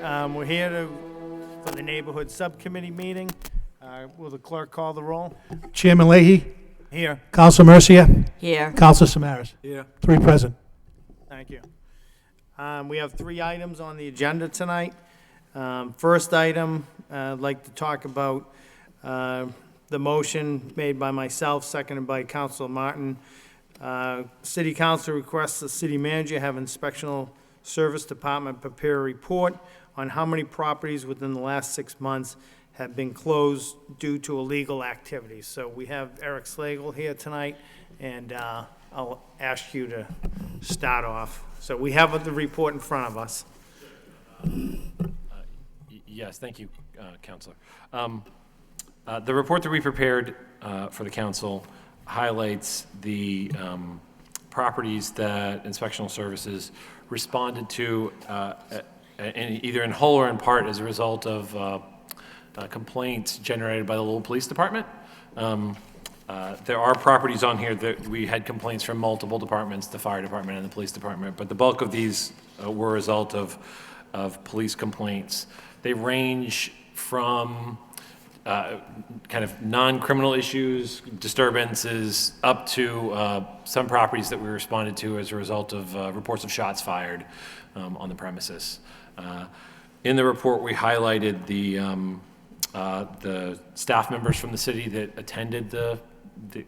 We're here for the neighborhood subcommittee meeting. Will the clerk call the roll? Chairman Leahy, Here. Council Mercia, Here. Council Samaras. Here. 3 present. Thank you. We have 3 items on the agenda tonight. First item, I'd like to talk about the motion made by myself, seconded by Councilor Martin. City Council requests the city manager have inspectional service department prepare a report on how many properties within the last 6 months have been closed due to illegal activities. So we have Eric Slagle here tonight, and I'll ask you to start off. So we have the report in front of us. Yes, thank you, Councilor. The report that we prepared for the council highlights the properties that inspectional services responded to either in whole or in part as a result of complaints generated by the Lowell Police Department. There are properties on here that we had complaints from multiple departments, the fire department and the police department, but the bulk of these were a result of police complaints. They range from kind of non-criminal issues, disturbances, up to some properties that we responded to as a result of reports of shots fired on the premises. In the report, we highlighted the staff members from the city that attended the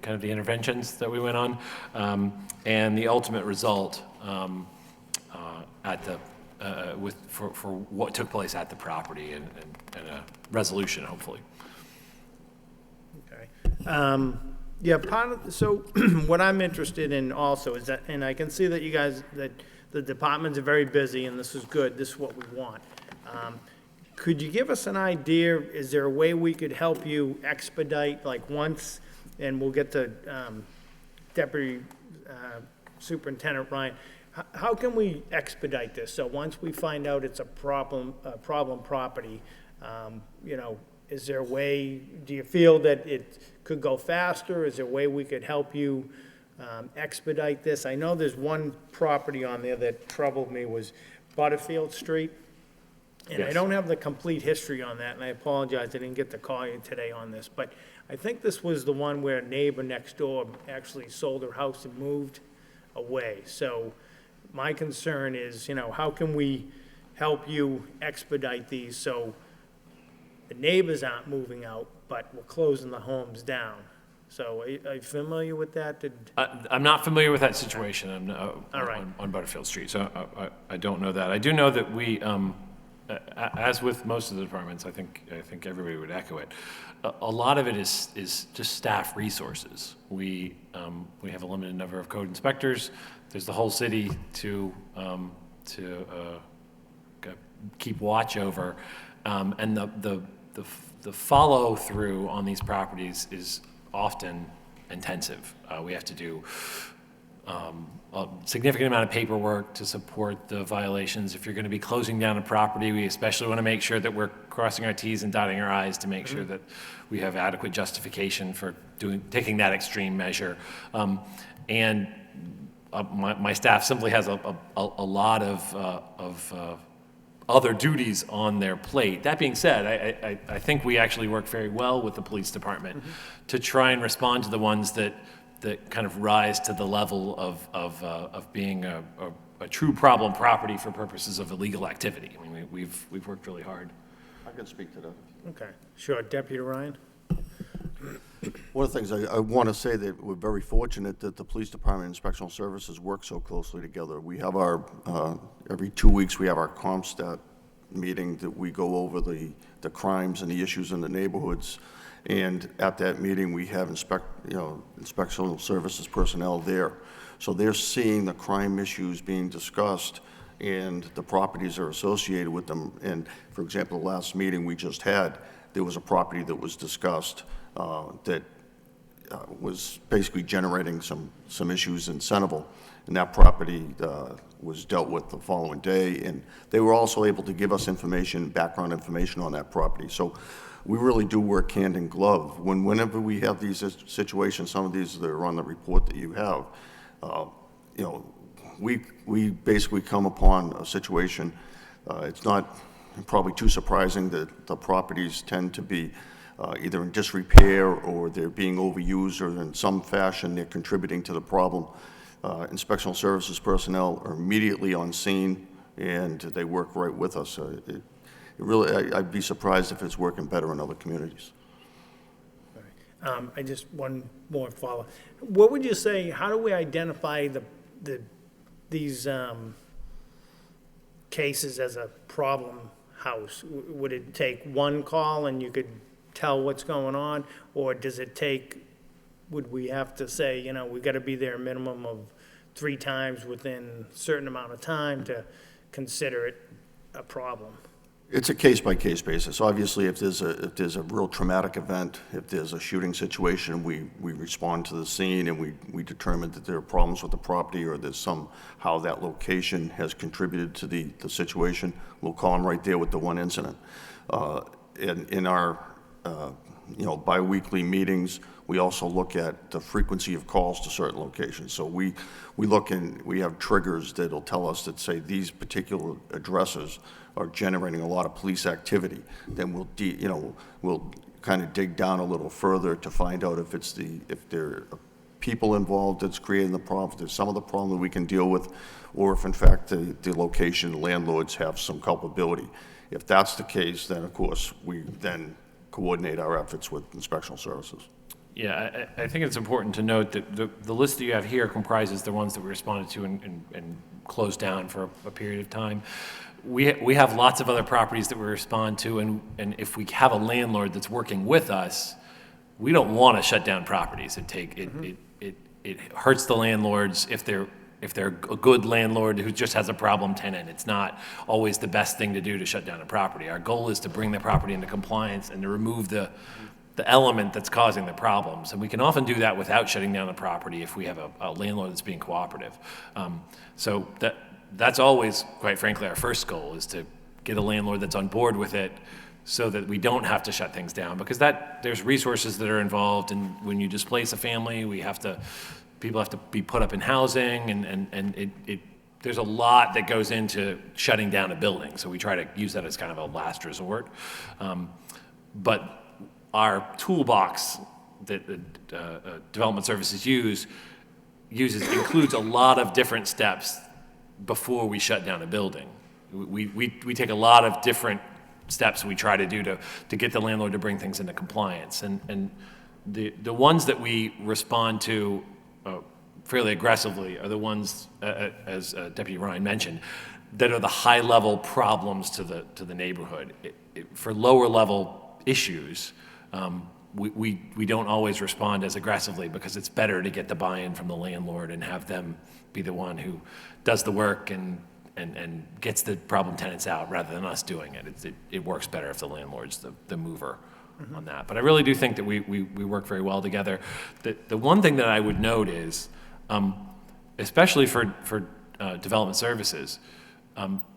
interventions that we went on, and the ultimate result for what took place at the property and a resolution, hopefully. Okay. Yeah, so what I'm interested in also is that, and I can see that you guys, that the departments are very busy, and this is good, this is what we want. Could you give us an idea, is there a way we could help you expedite, like once, and we'll get to Deputy Superintendent Ryan, how can we expedite this? So once we find out it's a problem property, you know, is there a way, do you feel that it could go faster? Is there a way we could help you expedite this? I know there's one property on there that troubled me, was Butterfield Street. And yes. I don't have the complete history on that, and I apologize, I didn't get to call you today on this, but I think this was the one where a neighbor next door actually sold her house and moved away. So my concern is, you know, how can we help you expedite these so the neighbors aren't moving out, but we're closing the homes down? So are you familiar with that? I'm not familiar with that situation. All right. On Butterfield Street, so I don't know that. I do know that we, as with most of the departments, I think everybody would echo it. A lot of it is just staff resources. We have a limited number of code inspectors. There's the whole city to keep watch over, and the follow through on these properties is often intensive. We have to do a significant amount of paperwork to support the violations. If you're going to be closing down a property, we especially want to make sure that we're crossing our T's and dotting our I's to make sure that we have adequate justification for taking that extreme measure. My staff simply has a lot of other duties on their plate. That being said, I think we actually work very well with the police department to try and respond to the ones that kind of rise to the level of being a true problem property for purposes of illegal activity. I mean, we've worked really hard. I can speak to that. Okay, sure. Deputy Ryan? One of the things I want to say that we're very fortunate that the police department and inspectional services work so closely together. We have our, every 2 weeks, we have our ComStat meeting that we go over the crimes and the issues in the neighborhoods. And at that meeting, we have inspectional services personnel there. So they're seeing the crime issues being discussed and the properties are associated with them. And for example, the last meeting we just had, there was a property that was discussed that was basically generating some issues in Centerville. And that property was dealt with the following day. And they were also able to give us information, background information on that property. So we really do work hand in glove. Whenever we have these situations, some of these that are on the report that you have, we basically come upon a situation. It's not probably too surprising that the properties tend to be either in disrepair or they're being overused or in some fashion they're contributing to the problem. Inspectional services personnel are immediately on scene and they work right with us. It really, I'd be surprised if it's working better in other communities. I just, one more follow. What would you say, how do we identify these cases as a problem house? Would it take one call and you could tell what's going on? Or does it take, would we have to say, you know, we got to be there a minimum of 3 times within a certain amount of time to consider it a problem? It's a case-by-case basis. Obviously, if there's a real traumatic event, if there's a shooting situation, we respond to the scene and we determine that there are problems with the property or there's somehow that location has contributed to the situation. We'll call them right there with the one incident. In our biweekly meetings, we also look at the frequency of calls to certain locations. So we look and we have triggers that'll tell us that say these particular addresses are generating a lot of police activity. Then we'll kind of dig down a little further to find out if there are people involved that's creating the problem, if there's some of the problem that we can deal with, or if in fact the location landlords have some culpability. If that's the case, then of course we then coordinate our efforts with inspectional services. Yeah, I think it's important to note that the list that you have here comprises the ones that we responded to and closed down for a period of time. We have lots of other properties that we respond to, and if we have a landlord that's working with us, we don't want to shut down properties. It hurts the landlords if they're a good landlord who just has a problem tenant. It's not always the best thing to do to shut down a property. Our goal is to bring the property into compliance and to remove the element that's causing the problems. And we can often do that without shutting down the property if we have a landlord that's being cooperative. So that's always, quite frankly, our first goal is to get a landlord that's on board with it so that we don't have to shut things down, because there's resources that are involved. And when you displace a family, people have to be put up in housing, and there's a lot that goes into shutting down a building. So we try to use that as kind of a last resort. But our toolbox that development services includes a lot of different steps before we shut down a building. We take a lot of different steps we try to do to get the landlord to bring things into compliance. And the ones that we respond to fairly aggressively are the ones, as Deputy Ryan mentioned, that are the high-level problems to the neighborhood. For lower-level issues, we don't always respond as aggressively because it's better to get the buy-in from the landlord and have them be the one who does the work and gets the problem tenants out rather than us doing it. It works better if the landlord's the mover on that. But I really do think that we work very well together. The one thing that I would note is, especially for development services,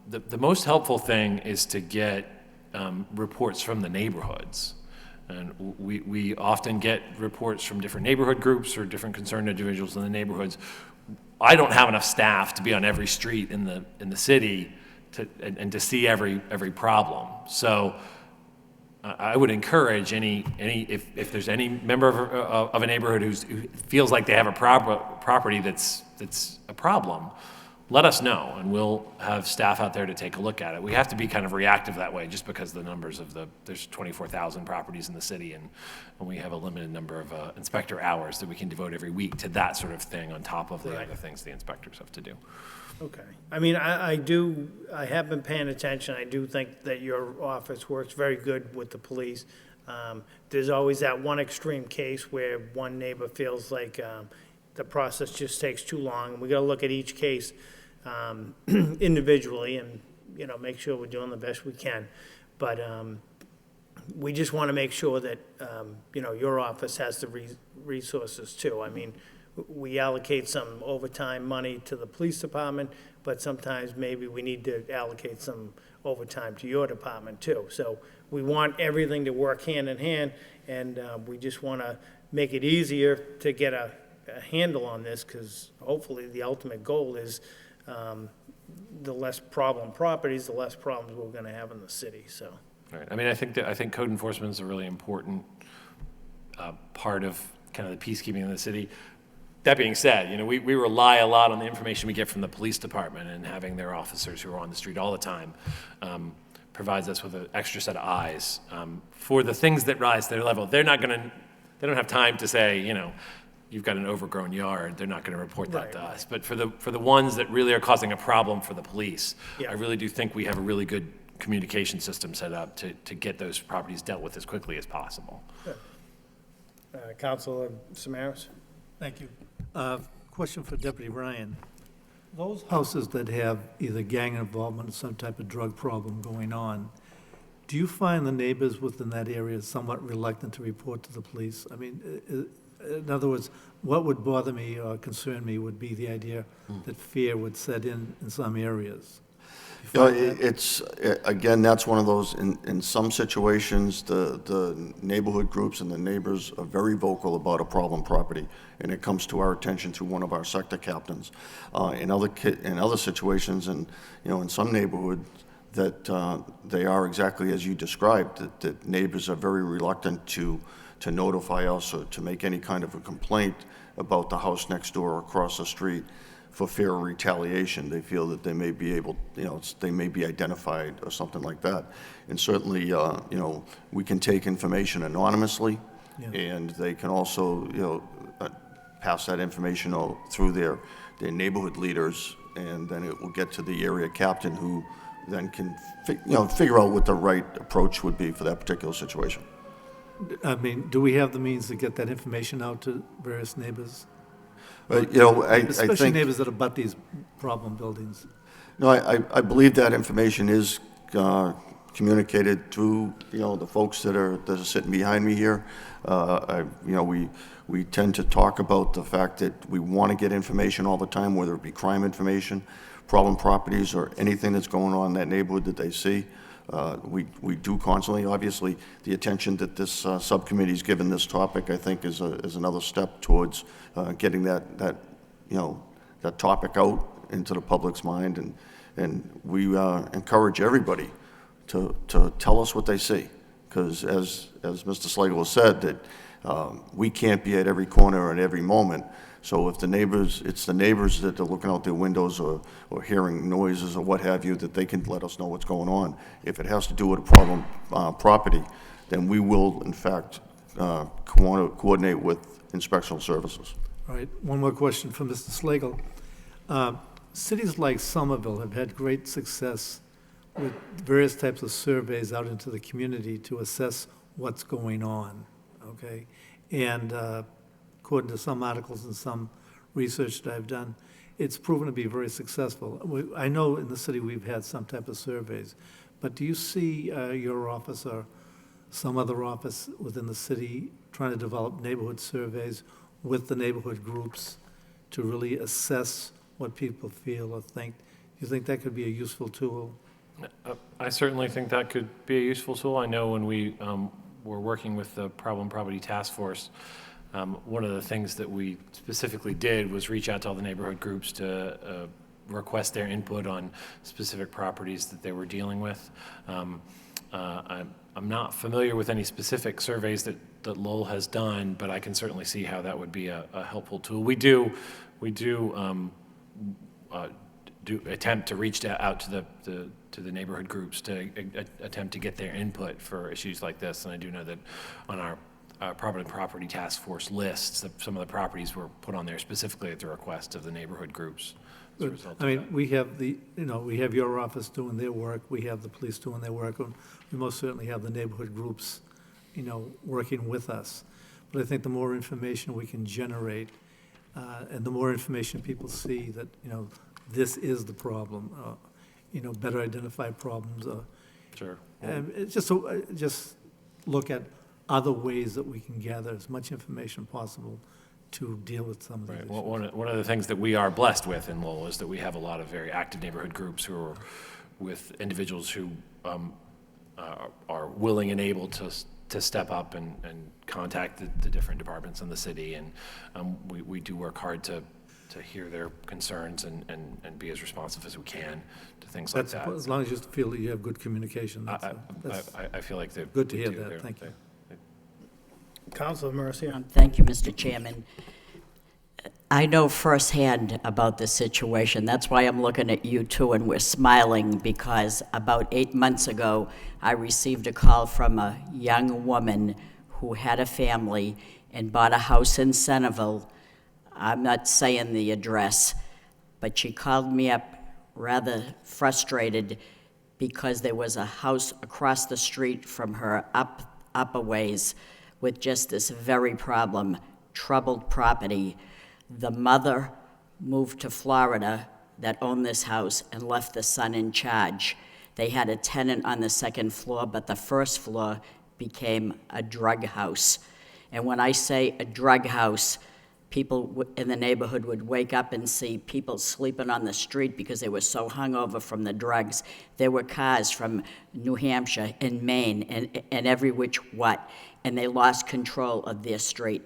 the most helpful thing is to get reports from the neighborhoods. And we often get reports from different neighborhood groups or different concerned individuals in the neighborhoods. I don't have enough staff to be on every street in the city and to see every problem. So I would encourage if there's any member of a neighborhood who feels like they have a property that's a problem, let us know, and we'll have staff out there to take a look at it. We have to be kind of reactive that way, just because the numbers there's 24,000 properties in the city, and we have a limited number of inspector hours that we can devote every week to that sort of thing on top of the other things the inspectors have to do. Okay. I mean, I have been paying attention. I do think that your office works very good with the police. There's always that one extreme case where one neighbor feels like the process just takes too long, and we got to look at each case individually and, make sure we're doing the best we can. But we just want to make sure that, your office has the resources too. I mean, we allocate some overtime money to the police department, but sometimes maybe we need to allocate some overtime to your department too. So we want everything to work hand in hand, and we just want to make it easier to get a handle on this, because hopefully the ultimate goal is the less problem properties, the less problems we're gonna have in the city, so. Right. I mean, I think code enforcement is a really important part of kind of the peacekeeping in the city. That being said, we rely a lot on the information we get from the police department, and having their officers who are on the street all the time provides us with an extra set of eyes. For the things that rise to their level, they don't have time to say, you've got an overgrown yard, they're not gonna report that to us. But for the ones that really are causing a problem for the police, Yeah. I really do think we have a really good communication system set up to get those properties dealt with as quickly as possible. Councilor Samaras? Thank you. Question for Deputy Ryan. Those houses that have either gang involvement or some type of drug problem going on, do you find the neighbors within that area somewhat reluctant to report to the police? I mean, in other words, what would bother me or concern me would be the idea that fear would set in some areas. It's, again, that's one of those, in some situations, the neighborhood groups and the neighbors are very vocal about a problem property, and it comes to our attention through one of our sector captains. In other situations, and, in some neighborhoods, that they are exactly as you described, that neighbors are very reluctant to notify us or to make any kind of a complaint about the house next door or across the street for fear of retaliation. They feel that they may be able, they may be identified or something like that. And certainly, we can take information anonymously, and they can also, pass that information through their neighborhood leaders, and then it will get to the area captain, who then can, figure out what the right approach would be for that particular situation. I mean, do we have the means to get that information out to various neighbors? But, I Especially think, neighbors that abut these problem buildings. no, I believe that information is communicated through, the folks that are sitting behind me here. We tend to talk about the fact that we want to get information all the time, whether it be crime information, problem properties, or anything that's going on in that neighborhood that they see. We do constantly. Obviously, the attention that this subcommittee's given this topic, I think, is another step towards getting that topic out into the public's mind, and we encourage everybody to tell us what they see, because as Mr. Slagle has said, that we can't be at every corner at every moment. So if it's the neighbors that are looking out their windows or hearing noises or what have you, that they can let us know what's going on. If it has to do with a problem property, then we will, in fact, coordinate with inspectional services. All right, one more question for Mr. Slagle. Cities like Somerville have had great success with various types of surveys out into the community to assess what's going on, okay? And according to some articles and some research that I've done, it's proven to be very successful. I know in the city we've had some type of surveys, but do you see your office or some other office within the city trying to develop neighborhood surveys with the neighborhood groups to really assess what people feel or think? Do you think that could be a useful tool? I certainly think that could be a useful tool. I know when we were working with the Problem Property Task Force, one of the things that we specifically did was reach out to all the neighborhood groups to request their input on specific properties that they were dealing with. I'm not familiar with any specific surveys that Lowell has done, but I can certainly see how that would be a helpful tool. We do attempt to reach out to the neighborhood groups to attempt to get their input for issues like this, and I do know that on our property task force lists, some of the properties were put on there specifically at the request of the neighborhood groups. As a result of I mean, that. we have we have your office doing their work, we have the police doing their work, and we most certainly have the neighborhood groups, working with us. But I think the more information we can generate, and the more information people see that, this is the problem, better identify problems. Sure. And it's just look at other ways that we can gather as much information possible to deal with some of these Right. issues. Well, one of the things that we are blessed with in Lowell is that we have a lot of very active neighborhood groups who are with individuals who are willing and able to step up and contact the different departments in the city. And we do work hard to to hear their concerns and be as responsive as we can to things like That's, that. as long as you feel that you have good communication, that's I feel like they're. good to hear they do. that, They're- thank you. Counselor Mercia. Thank you, Mr. Chairman. I know firsthand about the situation. That's why I'm looking at you too, and we're smiling, because about 8 months ago, I received a call from a young woman who had a family and bought a house in Centerville. I'm not saying the address, but she called me up rather frustrated because there was a house across the street from her up a ways with just this very problem, troubled property. The mother moved to Florida that owned this house and left the son in charge. They had a tenant on the second floor, but the first floor became a drug house. And when I say a drug house, people in the neighborhood would wake up and see people sleeping on the street because they were so hungover from the drugs. There were cars from New Hampshire and Maine and every which what, and they lost control of their street.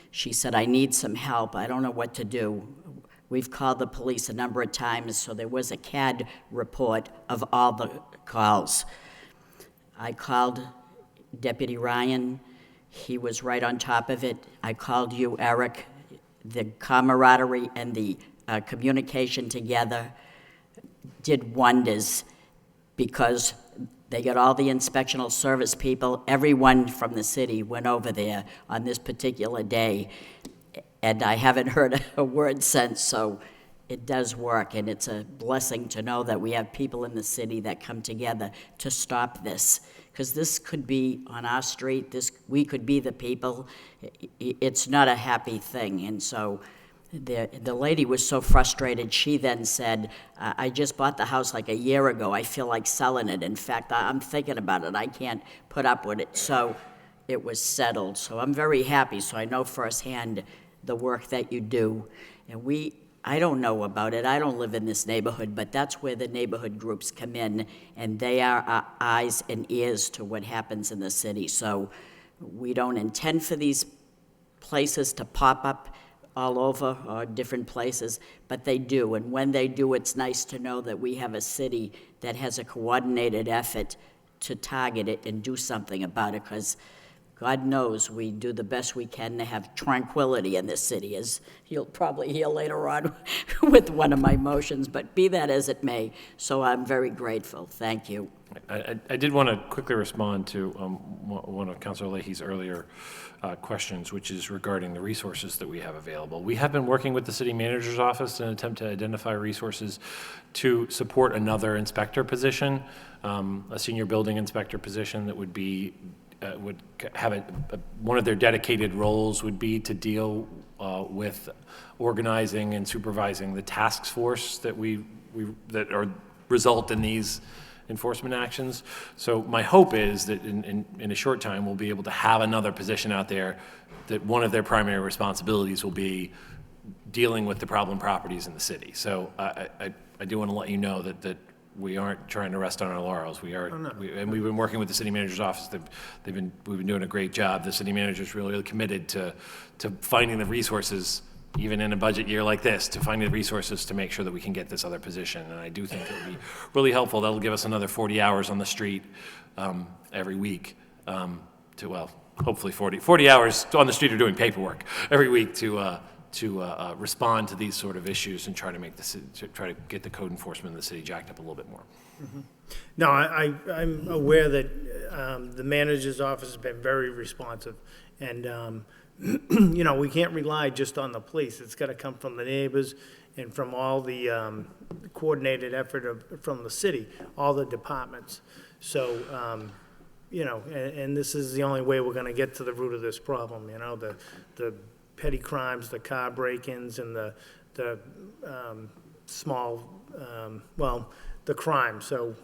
She said, I need some help. I don't know what to do. We've called the police a number of times, so there was a CAD report of all the calls. I called Deputy Ryan. He was right on top of it. I called you, Eric. The camaraderie and the communication together did wonders, because they got all the inspectional service people. Everyone from the city went over there on this particular day, and I haven't heard a word since, so it does work, and it's a blessing to know that we have people in the city that come together to stop this, because this could be on our street, we could be the people. It's not a happy thing, and so the lady was so frustrated, she then said, I just bought the house like a year ago, I feel like selling it. In fact, I'm thinking about it, I can't put up with it. So it was settled. So I'm very happy, so I know firsthand the work that you do. And I don't know about it, I don't live in this neighborhood, but that's where the neighborhood groups come in, and they are our eyes and ears to what happens in the city. So we don't intend for these places to pop up all over, or different places, but they do. And when they do, it's nice to know that we have a city that has a coordinated effort to target it and do something about it, because God knows we do the best we can to have tranquility in this city, as you'll probably hear later on with one of my motions, but be that as it may. So I'm very grateful. Thank you. I did want to quickly respond to one of Councilor Leahy's earlier questions, which is regarding the resources that we have available. We have been working with the city manager's office in an attempt to identify resources to support another inspector position, a senior building inspector position that would be would have one of their dedicated roles would be to deal with organizing and supervising the task force that result in these enforcement actions. So my hope is that in a short time, we'll be able to have another position out there that one of their primary responsibilities will be dealing with the problem properties in the city. So I do want to let you know that we aren't trying to rest on our laurels. And we've been working with the city manager's office. We've been doing a great job. The city manager's really committed to finding the resources, even in a budget year like this, to find the resources to make sure that we can get this other position. And I do think it would be really helpful. That'll give us another 40 hours on the street every week hopefully 40 hours on the street or doing paperwork every week to respond to these sort of issues and try to get the code enforcement in the city jacked up a little bit more. Mm-hmm. No, I'm aware that the manager's office has been very responsive, and we can't rely just on the police. It's got to come from the neighbors and from all the coordinated effort from the city, all the departments. So, and this is the only way we're going to get to the root of this problem. The petty crimes, the car break-ins, and the small, the crime. So,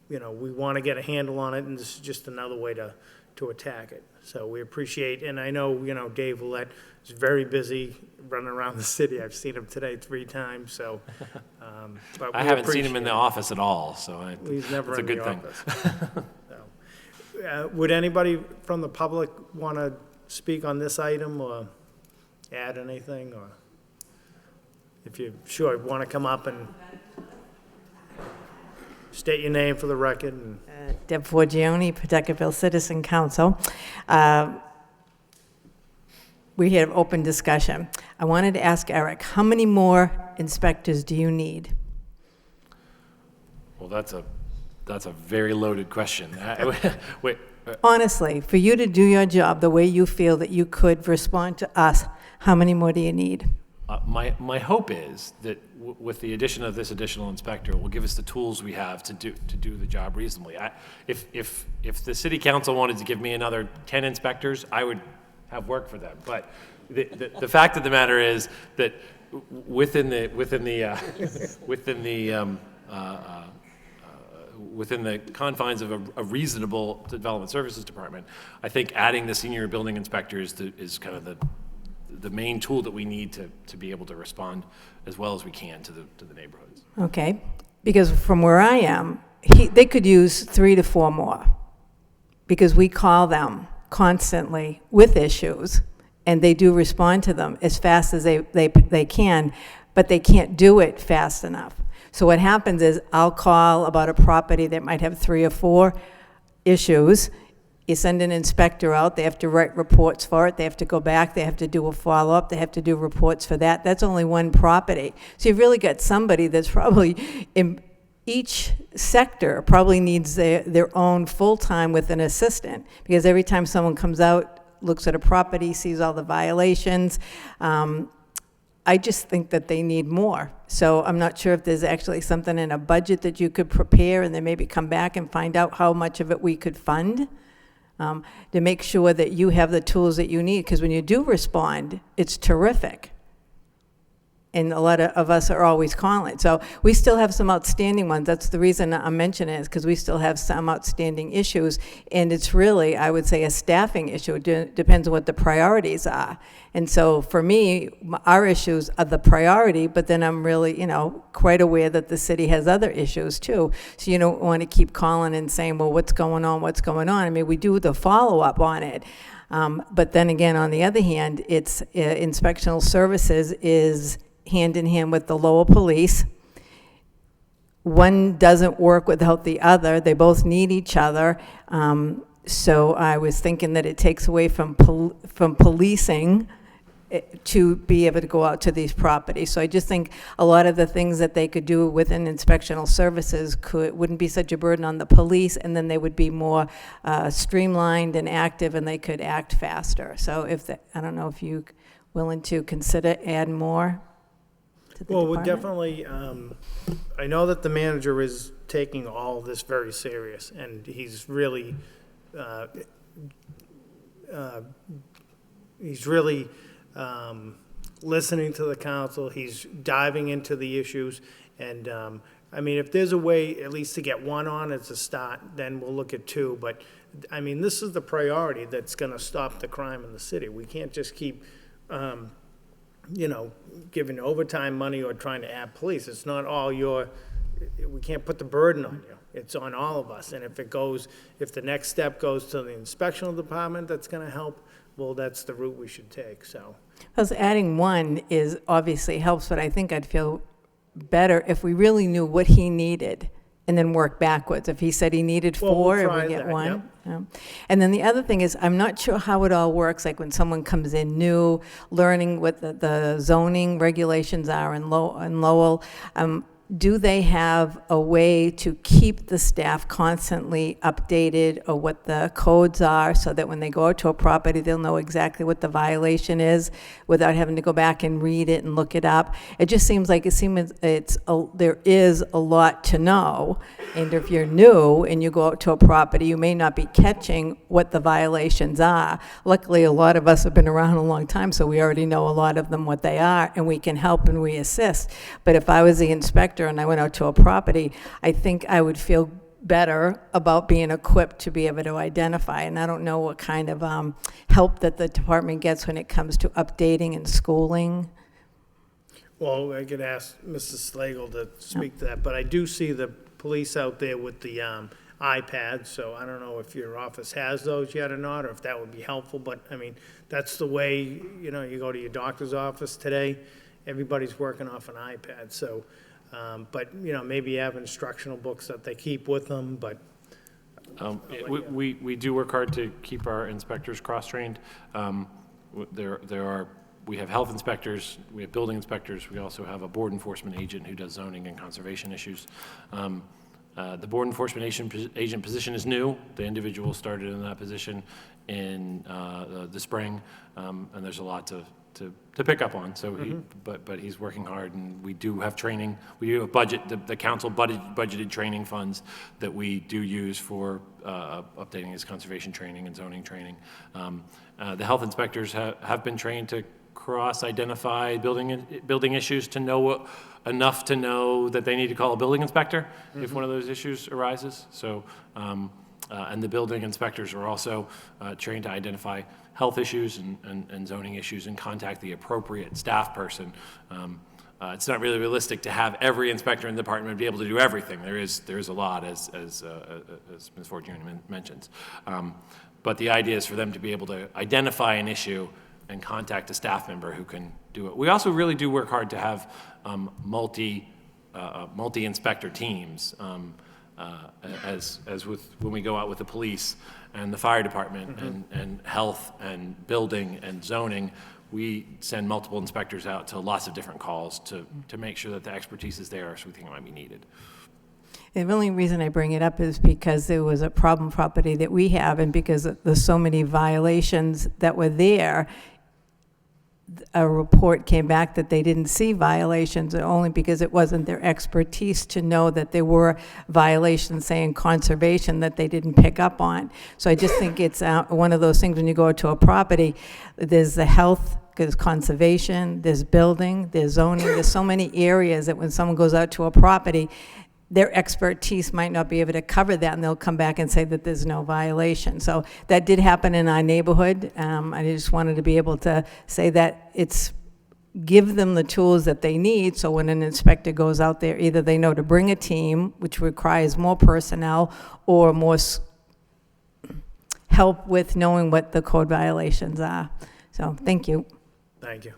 we want to get a handle on it, and this is just another way to attack it. So we appreciate, and I know, Dave Willett is very busy running around the city. I've seen him today 3 times, so. But I haven't seen him in the office at all, so he's never it's a in good the thing. office. So, would anybody from the public want to speak on this item or add anything, or? if you sure want to come up and state your name for the record. And Deb Forgione, Pawtucketville Citizen Council. We had open discussion. I wanted to ask Eric, how many more inspectors do you need? Well, that's a very loaded question. Wait, Honestly, for you to do your job the way you feel that you could respond to us, how many more do you need? my hope is that with the addition of this additional inspector, it will give us the tools we have to do the job reasonably. If the city council wanted to give me another 10 inspectors, I would have work for them. But the fact of the matter is that within the confines of a reasonable development services department, I think adding the senior building inspectors is kind of the main tool that we need to be able to respond as well as we can to the neighborhoods. Okay, because from where I am, they could use 3 to 4 more, because we call them constantly with issues, and they do respond to them as fast as they can, but they can't do it fast enough. So what happens is I'll call about a property that might have 3 or 4 issues. You send an inspector out, they have to write reports for it, they have to go back, they have to do a follow-up, they have to do reports for that. That's only one property. So you've really got somebody that's probably, in each sector, probably needs their own full-time with an assistant, because every time someone comes out, looks at a property, sees all the violations, I just think that they need more. So I'm not sure if there's actually something in a budget that you could prepare and then maybe come back and find out how much of it we could fund, to make sure that you have the tools that you need. Because when you do respond, it's terrific. And a lot of us are always calling. So we still have some outstanding ones. That's the reason I'm mentioning it, is because we still have some outstanding issues. And it's really, I would say, a staffing issue. It depends on what the priorities are. And so for me, our issues are the priority, but then I'm really, quite aware that the city has other issues too. So you don't want to keep calling and saying, well, what's going on? What's going on? I mean, we do the follow-up on it. But then again, on the other hand, it's inspectional services is hand in hand with the Lowell police. One doesn't work without the other. They both need each other. So I was thinking that it takes away from policing to be able to go out to these properties. So I just think a lot of the things that they could do within inspectional services wouldn't be such a burden on the police, and then they would be more streamlined and active, and they could act faster. So I don't know if you're willing to consider add more to the well, we're department? definitely, I know that the manager is taking all this very serious, and he's really listening to the council. He's diving into the issues, and I mean, if there's a way at least to get one on as a start, then we'll look at 2. But I mean, this is the priority that's going to stop the crime in the city. We can't just keep giving overtime money or trying to add police. It's not all we can't put the burden on you. It's on all of us. And if the next step goes to the inspectional department, that's going to help, well, that's the route we should take, so. Because adding 1 is obviously helps, but I think I'd feel better if we really knew what he needed and then work backwards. If he said he needed 4, we'll and try we get that, 1. yep. Yeah. And then the other thing is, I'm not sure how it all works, like when someone comes in new, learning what the zoning regulations are in Lowell. Do they have a way to keep the staff constantly updated or what the codes are, so that when they go out to a property, they'll know exactly what the violation is without having to go back and read it and look it up? It just seems like there is a lot to know. And if you're new and you go out to a property, you may not be catching what the violations are. Luckily, a lot of us have been around a long time, so we already know a lot of them, what they are, and we can help and we assist. But if I was the inspector and I went out to a property, I think I would feel better about being equipped to be able to identify. And I don't know what kind of help that the department gets when it comes to updating and schooling. Well, I could ask Mrs. Slagle to speak to that, but I do see the police out there with the iPads, so I don't know if your office has those yet or not, or if that would be helpful, but I mean, that's the way, you go to your doctor's office today, everybody's working off an iPad, so, but, you know, maybe you have instructional books that they keep with them, but. We do work hard to keep our inspectors cross-trained. We have health inspectors, we have building inspectors, we also have a board enforcement agent who does zoning and conservation issues. The board enforcement agent position is new. The individual started in that position in the spring, and there's a lot to pick up on. So but he's working hard, and we do have training. We do have budget. The council budgeted training funds that we do use for updating his conservation training and zoning training. The health inspectors have been trained to cross-identify building issues, to know enough to know that they need to call a building inspector if one of those issues arises. So, and the building inspectors are also trained to identify health issues and zoning issues and contact the appropriate staff person. It's not really realistic to have every inspector in the department be able to do everything. There is a lot, as Ms. Fortune mentions. But the idea is for them to be able to identify an issue and contact a staff member who can do it. We also really do work hard to have multi-inspector teams, as with when we go out with the police and the fire department and health and building and zoning. We send multiple inspectors out to lots of different calls to make sure that the expertise is there, so we think it might be needed. The only reason I bring it up is because there was a problem property that we have, and because there's so many violations that were there, a report came back that they didn't see violations, only because it wasn't their expertise to know that there were violations, say in conservation, that they didn't pick up on. So I just think it's one of those things when you go to a property, there's the health, there's conservation, there's building, there's zoning, there's so many areas that when someone goes out to a property, their expertise might not be able to cover that, and they'll come back and say that there's no violation. So that did happen in our neighborhood. I just wanted to be able to say that give them the tools that they need, so when an inspector goes out there, either they know to bring a team, which requires more personnel, or more help with knowing what the code violations are. So, thank you. Thank you.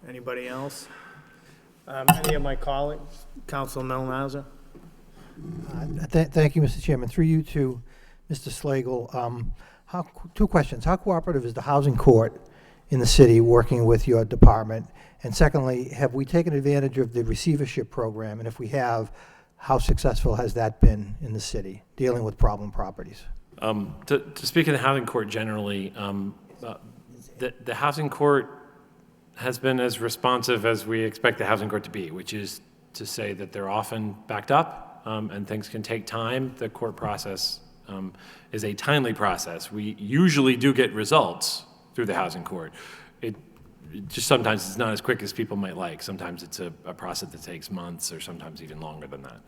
Anybody else? Any of my colleagues? Councilor Milnauer? Thank you, Mr. Chairman. Through you to Mr. Slagle. Two questions. How cooperative is the housing court in the city working with your department? And secondly, have we taken advantage of the receivership program? And if we have, how successful has that been in the city, dealing with problem properties? To speak of the housing court generally, the housing court has been as responsive as we expect the housing court to be, which is to say that they're often backed up and things can take time. The court process is a timely process. We usually do get results through the housing court. It just sometimes it's not as quick as people might like. Sometimes it's a process that takes months or sometimes even longer than that.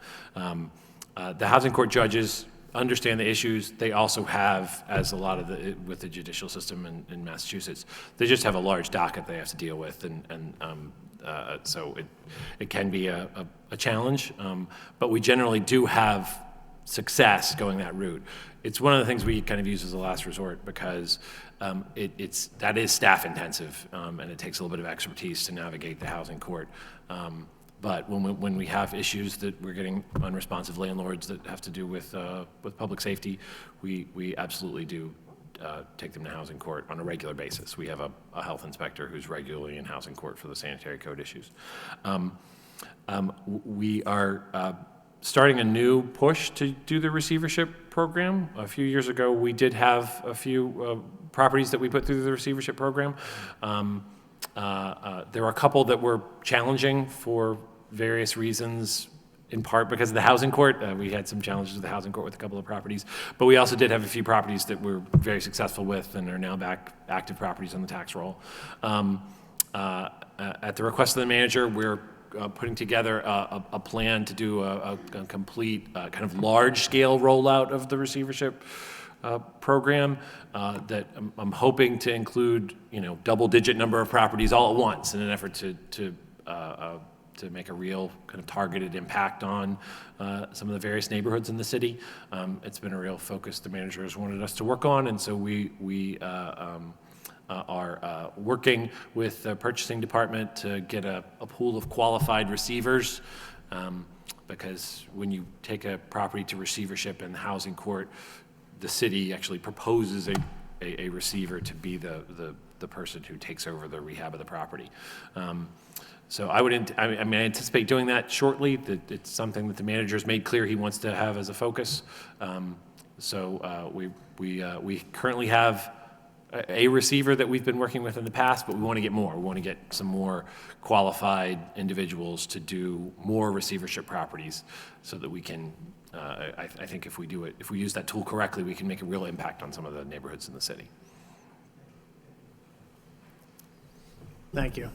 The housing court judges understand the issues. They also have, as a lot of with the judicial system in Massachusetts, they just have a large docket they have to deal with, and so it can be a challenge, but we generally do have success going that route. It's one of the things we kind of use as a last resort because that is staff intensive, and it takes a little bit of expertise to navigate the housing court. But when we have issues that we're getting unresponsive landlords that have to do with public safety, we absolutely do take them to housing court on a regular basis. We have a health inspector who's regularly in housing court for the sanitary code issues. We are starting a new push to do the receivership program. A few years ago, we did have a few properties that we put through the receivership program. There were a couple that were challenging for various reasons, in part because of the housing court. We had some challenges with the housing court with a couple of properties, but we also did have a few properties that we're very successful with and are now back active properties on the tax roll. At the request of the manager, we're putting together a plan to do a complete kind of large-scale rollout of the receivership program that I'm hoping to include, double-digit number of properties all at once in an effort to make a real kind of targeted impact on some of the various neighborhoods in the city. It's been a real focus the manager has wanted us to work on, and so we are working with the purchasing department to get a pool of qualified receivers, because when you take a property to receivership in the housing court, the city actually proposes a receiver to be the person who takes over the rehab of the property. So I anticipate doing that shortly. That it's something that the manager's made clear he wants to have as a focus. We currently have a receiver that we've been working with in the past, but we want to get more. We want to get some more qualified individuals to do more receivership properties, so that we can. I think if we use that tool correctly, we can make a real impact on some of the neighborhoods in the city. Thank you.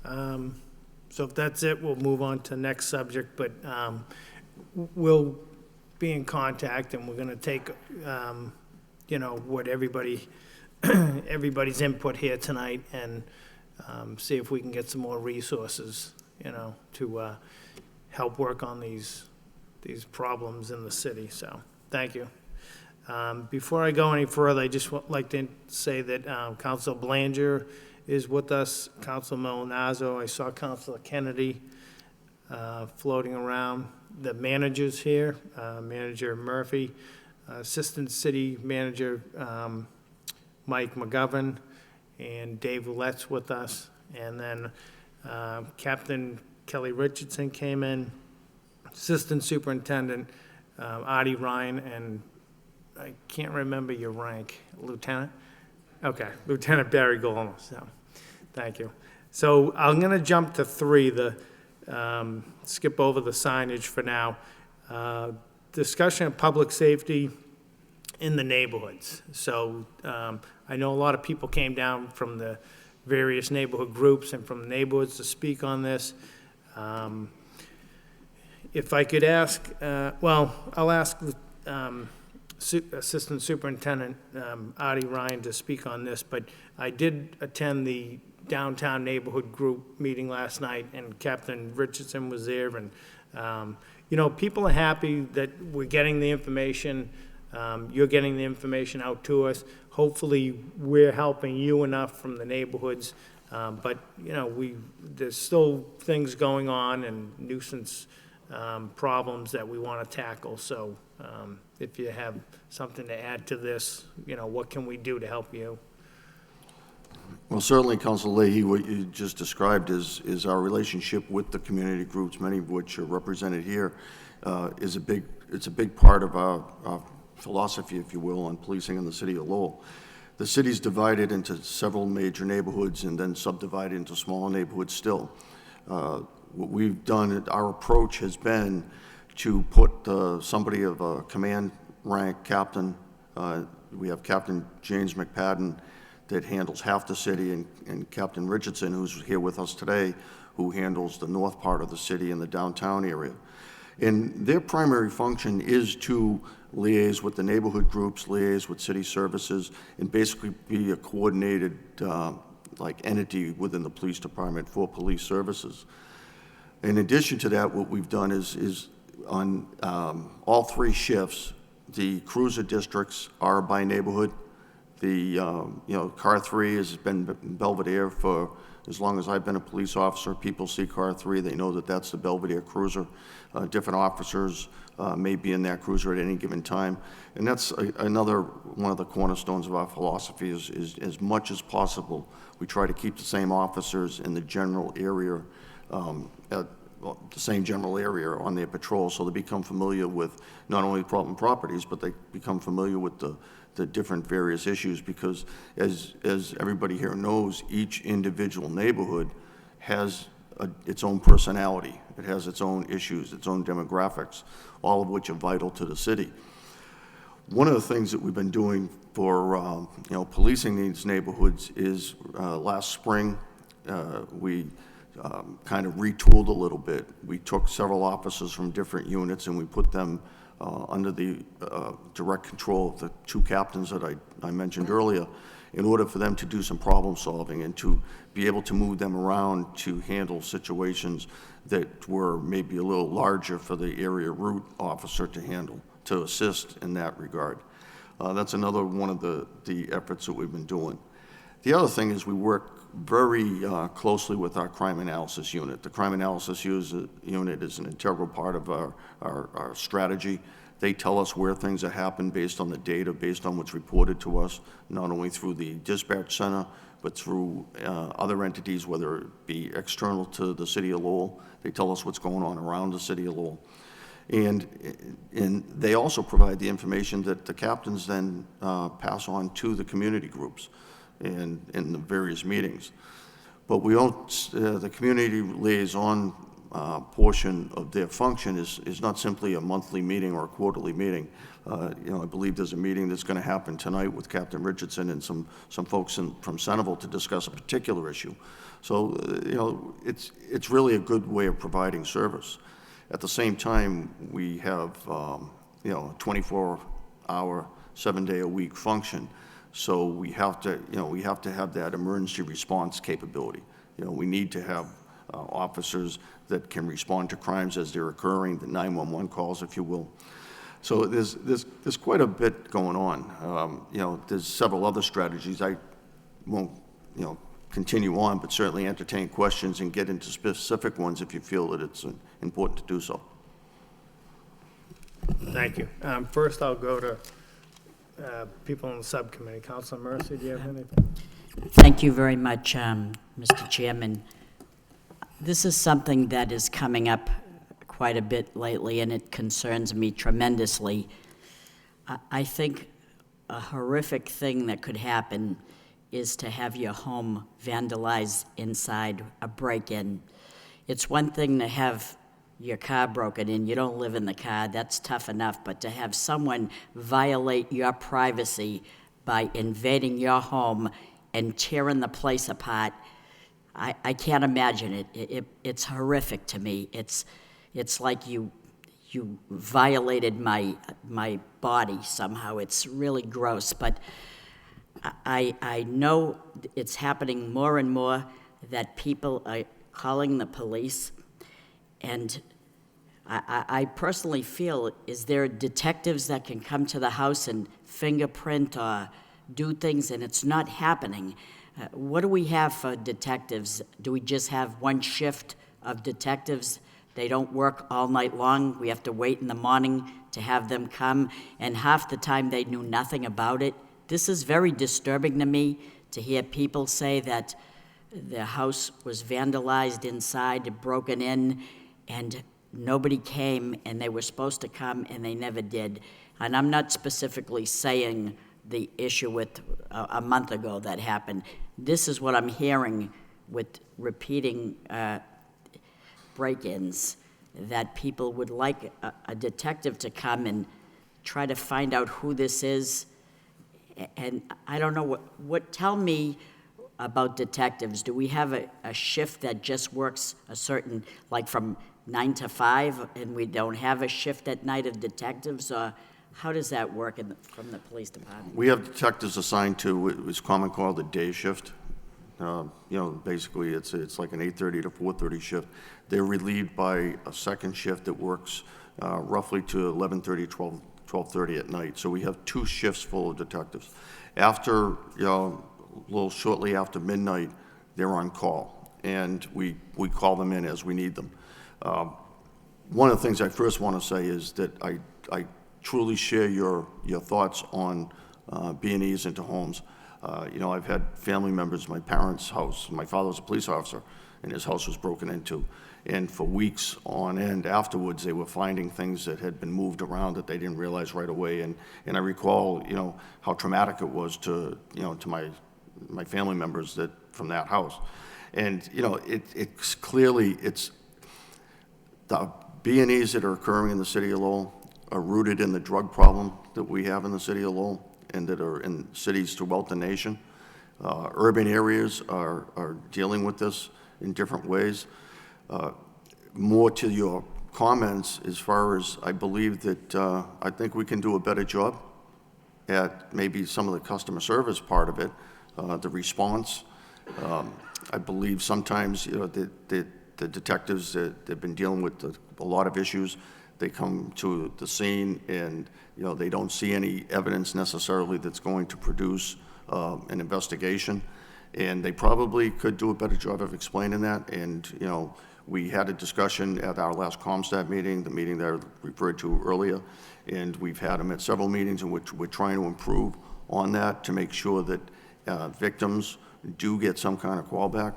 So if that's it, we'll move on to the next subject, but we'll be in contact, and we're going to take, what everybody's input here tonight, and see if we can get some more resources, to help work on these problems in the city. So, thank you. Before I go any further, I just like to say that Council Belanger is with us, Council Malinazzo. I saw Councilor Kennedy floating around. The manager's here, Manager Murphy, Assistant City Manager Mike McGovern, and Dave Roulette's with us. And then Captain Kelly Richardson came in, Assistant Superintendent Artie Ryan, and I can't remember your rank, Lieutenant? Okay, Lieutenant Barry Golden, so, thank you. So I'm gonna jump to 3, skip over the signage for now. Discussion of public safety in the neighborhoods. So I know a lot of people came down from the various neighborhood groups and from the neighborhoods to speak on this. If I could ask, I'll ask Assistant Superintendent Artie Ryan to speak on this, but I did attend the downtown neighborhood group meeting last night, and Captain Richardson was there, and people are happy that we're getting the information, you're getting the information out to us. Hopefully, we're helping you enough from the neighborhoods, but there's still things going on and nuisance problems that we want to tackle. So if you have something to add to this, what can we do to help you? Well, certainly, Council Leahy, what you just described is our relationship with the community groups, many of which are represented here, it's a big part of our philosophy, if you will, on policing in the city of Lowell. The city's divided into several major neighborhoods and then subdivided into smaller neighborhoods still. What we've done, our approach has been to put somebody of a command rank, captain. We have Captain James McPadden that handles half the city, and Captain Richardson, who's here with us today, who handles the north part of the city and the downtown area. And their primary function is to liaise with the neighborhood groups, liaise with city services, and basically be a coordinated entity within the police department for police services. In addition to that, what we've done is on all 3 shifts, the cruiser districts are by neighborhood. The Car 3 has been Belvedere for as long as I've been a police officer. People see Car 3, they know that that's the Belvedere cruiser. Different officers may be in that cruiser at any given time. And that's another one of the cornerstones of our philosophy is as much as possible, we try to keep the same officers in the general area, the same general area on their patrol, so they become familiar with not only problem properties, but they become familiar with the different various issues, because as everybody here knows, each individual neighborhood has its own personality. It has its own issues, its own demographics, all of which are vital to the city. One of the things that we've been doing for policing these neighborhoods is last spring we kind of retooled a little bit. We took several officers from different units and we put them under the direct control of the 2 captains that I mentioned earlier, in order for them to do some problem solving and to be able to move them around to handle situations that were maybe a little larger for the area route officer to handle, to assist in that regard. That's another one of the efforts that we've been doing. The other thing is we work very closely with our crime analysis unit. The crime analysis unit is an integral part of our strategy. They tell us where things have happened based on the data, based on what's reported to us, not only through the dispatch center, but through other entities, whether it be external to the city of Lowell. They tell us what's going on around the city of Lowell. And they also provide the information that the captains then pass on to the community groups in the various meetings. But we don't, the community liaison portion of their function is not simply a monthly meeting or a quarterly meeting. I believe there's a meeting that's going to happen tonight with Captain Richardson and some folks from Centerville to discuss a particular issue. So, it's really a good way of providing service. At the same time, we have, a 24-hour, 7-day-a-week function. So we have to have that emergency response capability. We need to have officers that can respond to crimes as they're occurring, the 911 calls, if you will. So there's quite a bit going on. There's several other strategies. I won't, continue on, but certainly entertain questions and get into specific ones if you feel that it's important to do so. Thank you. First, I'll go to people in the subcommittee. Councilor Mercy, do you have anything? Thank you very much, Mr. Chairman. This is something that is coming up quite a bit lately, and it concerns me tremendously. I think a horrific thing that could happen is to have your home vandalized inside, a break-in. It's one thing to have your car broken in, you don't live in the car, that's tough enough, but to have someone violate your privacy by invading your home and tearing the place apart, I can't imagine it. It's horrific to me. It's like you violated my body somehow. It's really gross, but I know it's happening more and more that people are calling the police, and I personally feel, is there detectives that can come to the house and fingerprint or do things, and it's not happening? What do we have for detectives? Do we just have one shift of detectives? They don't work all night long. We have to wait in the morning to have them come, and half the time they knew nothing about it. This is very disturbing to me, to hear people say that their house was vandalized inside, broken in, and nobody came, and they were supposed to come, and they never did. And I'm not specifically saying the issue with a month ago that happened. This is what I'm hearing with repeating break-ins, that people would like a detective to come and try to find out who this is. And I don't know, tell me about detectives. Do we have a shift that just works a certain, like from 9 to 5, and we don't have a shift at night of detectives? Or how does that work from the police department? We have detectives assigned to what's commonly called the day shift. Basically it's like an 8:30 to 4:30 shift. They're relieved by a second shift that works roughly to 11:30, 12:30 at night. So we have 2 shifts full of detectives. After, a little shortly after midnight, they're on call, and we call them in as we need them. One of the things I first want to say is that I truly share your thoughts on B&Es into homes. I've had family members, my parents' house, my father was a police officer, and his house was broken into. And for weeks on end afterwards, they were finding things that had been moved around that they didn't realize right away. And I recall, how traumatic it was to my family members from that house. And, it's clearly, the B&Es that are occurring in the city of Lowell are rooted in the drug problem that we have in the city of Lowell and that are in cities throughout the nation. Urban areas are dealing with this in different ways. More to your comments, as far as I believe that I think we can do a better job at maybe some of the customer service part of it, the response. I believe sometimes, the detectives that have been dealing with a lot of issues, they come to the scene and, they don't see any evidence necessarily that's going to produce an investigation. And they probably could do a better job of explaining that. And, you know, we had a discussion at our last ComStat meeting, the meeting that I referred to earlier, and we've had them at several meetings in which we're trying to improve on that to make sure that victims do get some kind of callback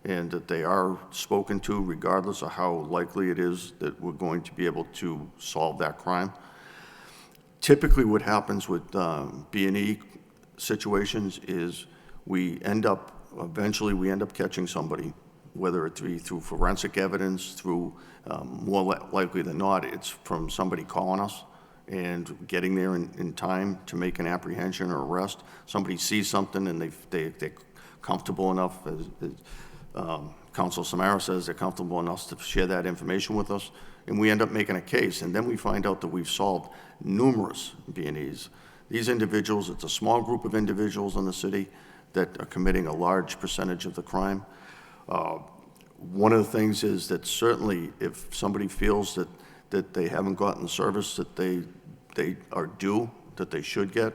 and that they are spoken to regardless of how likely it is that we're going to be able to solve that crime. Typically what happens with B&E situations is eventually we end up catching somebody, whether it be through forensic evidence, through more likely than not, it's from somebody calling us and getting there in time to make an apprehension or arrest. Somebody sees something and they're comfortable enough, as Counsel Samara says, they're comfortable enough to share that information with us, and we end up making a case, and then we find out that we've solved numerous B&Es. These individuals, it's a small group of individuals in the city that are committing a large percentage of the crime. One of the things is that certainly if somebody feels that they haven't gotten the service that they are due, that they should get,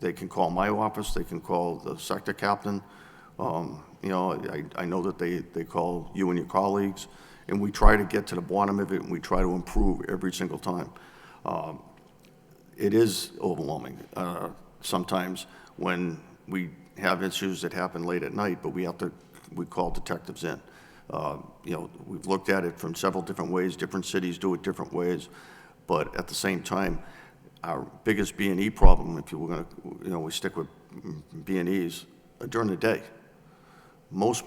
they can call my office, they can call the sector captain. You know, I know that they call you and your colleagues, and we try to get to the bottom of it, and we try to improve every single time. It is overwhelming sometimes when we have issues that happen late at night, but we call detectives in. You know, we've looked at it from several different ways. Different cities do it different ways, but at the same time, our biggest B&E problem, if you were going to, you know, we stick with B&Es during the day. Most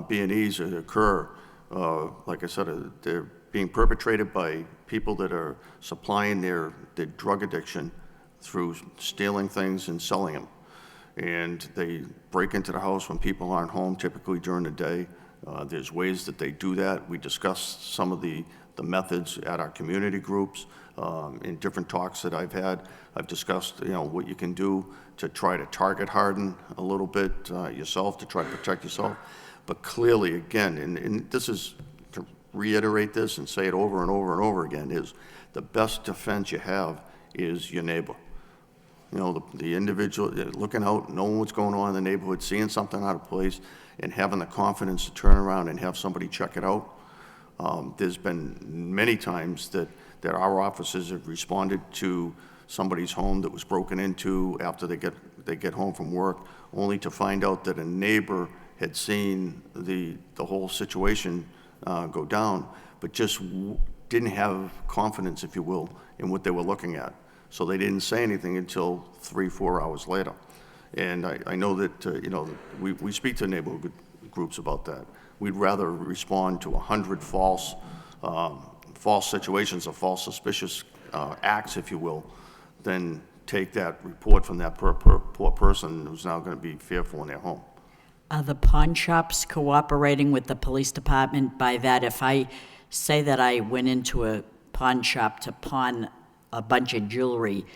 B&Es that occur, like I said, they're being perpetrated by people that are supplying their drug addiction through stealing things and selling them. And they break into the house when people aren't home, typically during the day. There's ways that they do that. We discussed some of the methods at our community groups. In different talks that I've had, I've discussed, you know, what you can do to try to target harden a little bit yourself, to try to protect yourself. But clearly, again, and this is to reiterate this and say it over and over and over again, is the best defense you have is your neighbor. You know, the individual looking out, knowing what's going on in the neighborhood, seeing something out of place, and having the confidence to turn around and have somebody check it out. There's been many times that our officers have responded to somebody's home that was broken into after they get home from work, only to find out that a neighbor had seen the whole situation go down, but just didn't have confidence, if you will, in what they were looking at. So they didn't say anything until 3-4 hours later. And I know that, you know, we speak to neighborhood groups about that. We'd rather respond to 100 false situations or false suspicious acts, if you will, than take that report from that poor person who's now going to be fearful in their home. Are the pawn shops cooperating with the police department by that? If I say that I went into a pawn shop to pawn a bunch of jewelry,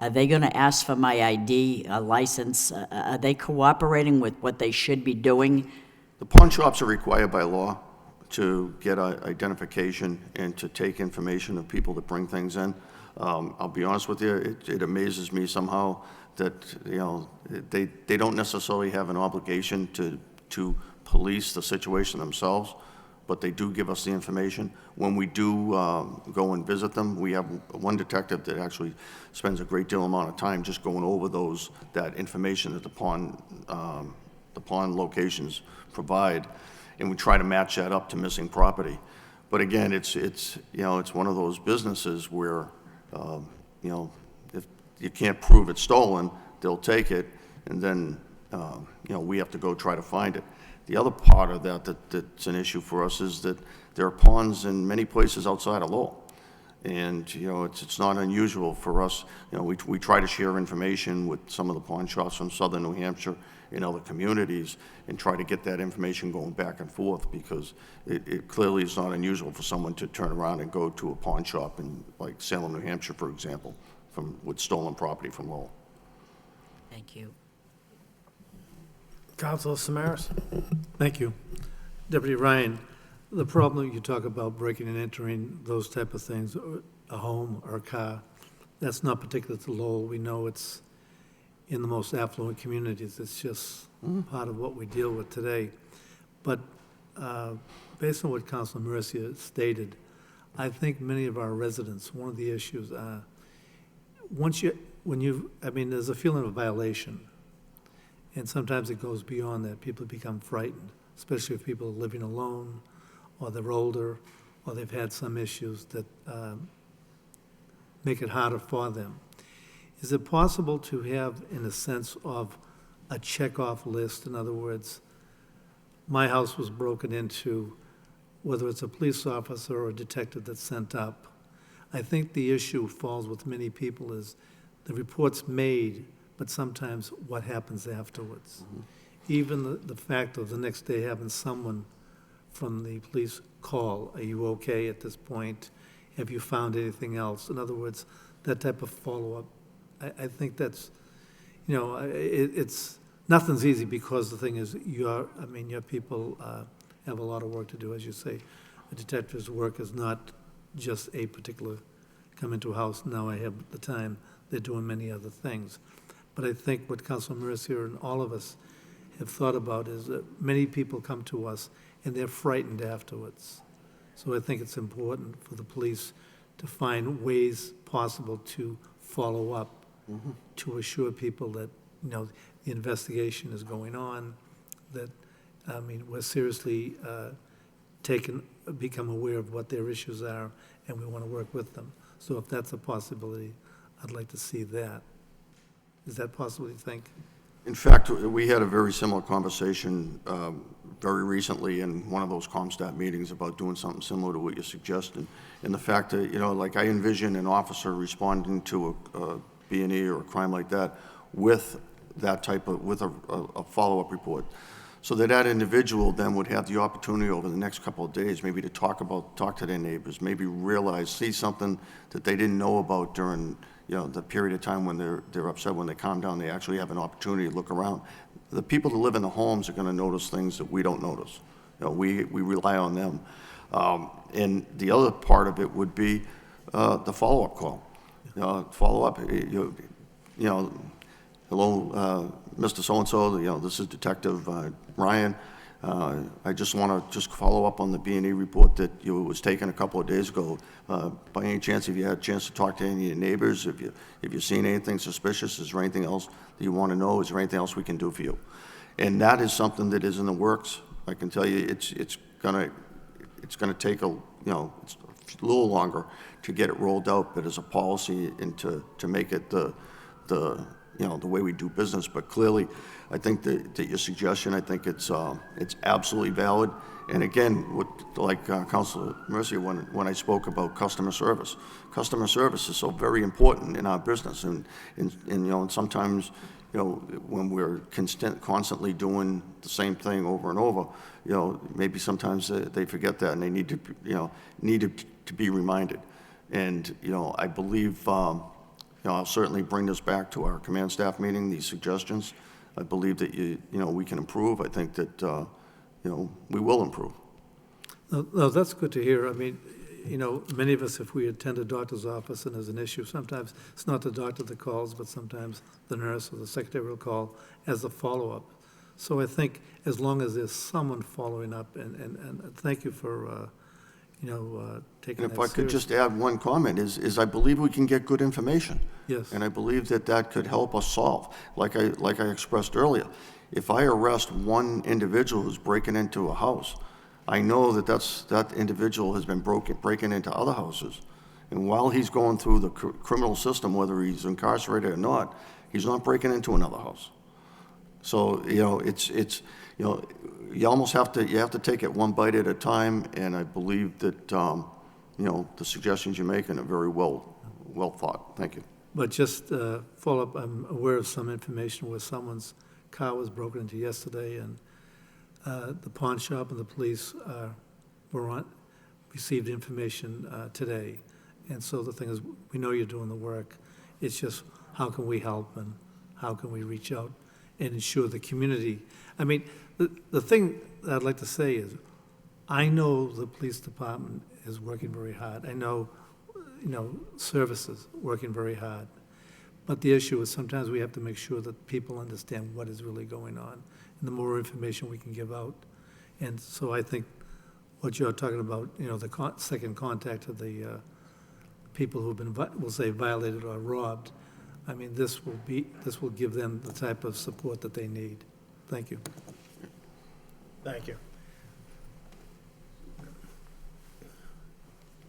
are they going to ask for my ID, a license? Are they cooperating with what they should be doing? The pawn shops are required by law to get identification and to take information of people that bring things in. I'll be honest with you, it amazes me somehow that, you know, they don't necessarily have an obligation to police the situation themselves, but they do give us the information. When we do go and visit them, we have one detective that actually spends a great deal amount of time just going over that information that the pawn locations provide, and we try to match that up to missing property. But again, it's you know, it's one of those businesses where you know, if you can't prove it's stolen, they'll take it, and then you know, we have to go try to find it. The other part of that's an issue for us is that there are pawns in many places outside of Lowell. And, you know, it's not unusual for us. You know, we try to share information with some of the pawn shops from southern New Hampshire and other communities and try to get that information going back and forth, because it clearly is not unusual for someone to turn around and go to a pawn shop in, like, Salem, New Hampshire, for example, with stolen property from Lowell. Thank you. Councilor Samaras? Thank you. Deputy Ryan, the problem you talk about breaking and entering, those type of things, a home or a car, that's not particular to Lowell. We know it's in the most affluent communities. It's just part of what we deal with today. But based on what Councilor Mercia stated, I think many of our residents, one of the issues, there's a feeling of violation. And sometimes it goes beyond that. People become frightened, especially if people are living alone, or they're older, or they've had some issues that make it harder for them. Is it possible to have, in a sense of a check-off list? In other words, my house was broken into, whether it's a police officer or a detective that's sent up. I think the issue falls with many people is the report's made, but sometimes what happens afterwards. Even the fact of the next day having someone from the police call, are you okay at this point? Have you found anything else? In other words, that type of follow-up. I think that's, it's, nothing's easy because the thing is, your people have a lot of work to do, as you say. A detective's work is not just a particular, come into a house, now I have the time. They're doing many other things. But I think what Councilor Mercier and all of us have thought about is that many people come to us and they're frightened afterwards. So I think it's important for the police to find ways possible to follow up, to assure people that, the investigation is going on, that, we're seriously become aware of what their issues are, and we want to work with them. So if that's a possibility, I'd like to see that. Is that possible, you think? In fact, we had a very similar conversation very recently in one of those ComStat meetings about doing something similar to what you're suggesting. And the fact that, like I envision an officer responding to a B&E or a crime like that with that type of, with a follow-up report. So that individual then would have the opportunity over the next couple of days maybe to talk to their neighbors, maybe see something that they didn't know about during the period of time when they're upset. When they calm down, they actually have an opportunity to look around. The people that live in the homes are going to notice things that we don't notice. We rely on them. And the other part of it would be the follow-up call. Follow-up, hello, Mr. So-and-so, this is Detective Ryan. I just want to follow up on the B&E report that was taken a couple of days ago. By any chance, have you had a chance to talk to any of your neighbors? Have you seen anything suspicious? Is there anything else that you want to know? Is there anything else we can do for you? And that is something that is in the works. I can tell you, it's gonna take it's a little longer to get it rolled out, but as a policy and to make it the way we do business. But clearly, I think that your suggestion, I think it's absolutely valid. And again, like Councilor Mercier, when I spoke about customer service is so very important in our business. And sometimes, when we're constantly doing the same thing over and over, maybe sometimes they forget that and they need to be reminded. And, I believe, I'll certainly bring this back to our command staff meeting, these suggestions. I believe that, we can improve. I think that, we will improve. No, that's good to hear. Many of us, if we attend a doctor's office and there's an issue, sometimes it's not the doctor that calls, but sometimes the nurse or the secretary will call as a follow-up. So I think as long as there's someone following up, and thank you for, taking And that if I could seriously. just add one comment, is I believe we can get good information. Yes. And I believe that could help us solve. Like I expressed earlier, if I arrest one individual who's breaking into a house, I know that individual has been breaking into other houses. And while he's going through the criminal system, whether he's incarcerated or not, he's not breaking into another house. So, it's you almost have to take it one bite at a time, and I believe that, the suggestions you're making are very well thought. Thank you. But just follow up, I'm aware of some information where someone's car was broken into yesterday, and the pawn shop and the police received information today. And so the thing is, we know you're doing the work. It's just, how can we help and how can we reach out and ensure the community? The thing that I'd like to say is, I know the police department is working very hard. I know, services working very hard. But the issue is sometimes we have to make sure that people understand what is really going on, and the more information we can give out. And so I think what you're talking about, you know, the second contact of the people who've been, we'll say, violated or robbed, I mean, this will give them the type of support that they need. Thank you. Thank you.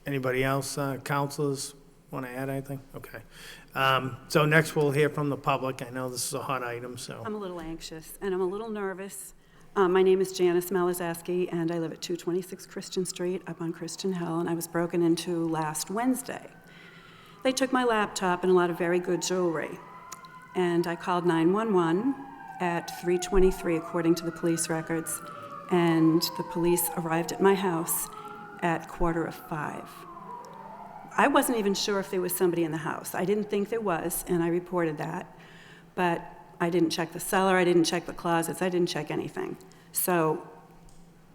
Anybody else, councilors, want to add anything? Okay. So next we'll hear from the public. I know this is a hot item, so. I'm a little anxious, and I'm a little nervous. My name is Janice Malazaski, and I live at 226 Christian Street up on Christian Hill, and I was broken into last Wednesday. They took my laptop and a lot of very good jewelry, and I called 911 at 3:23, according to the police records, and the police arrived at my house at 4:45. I wasn't even sure if there was somebody in the house. I didn't think there was, and I reported that, but I didn't check the cellar, I didn't check the closets, I didn't check anything. So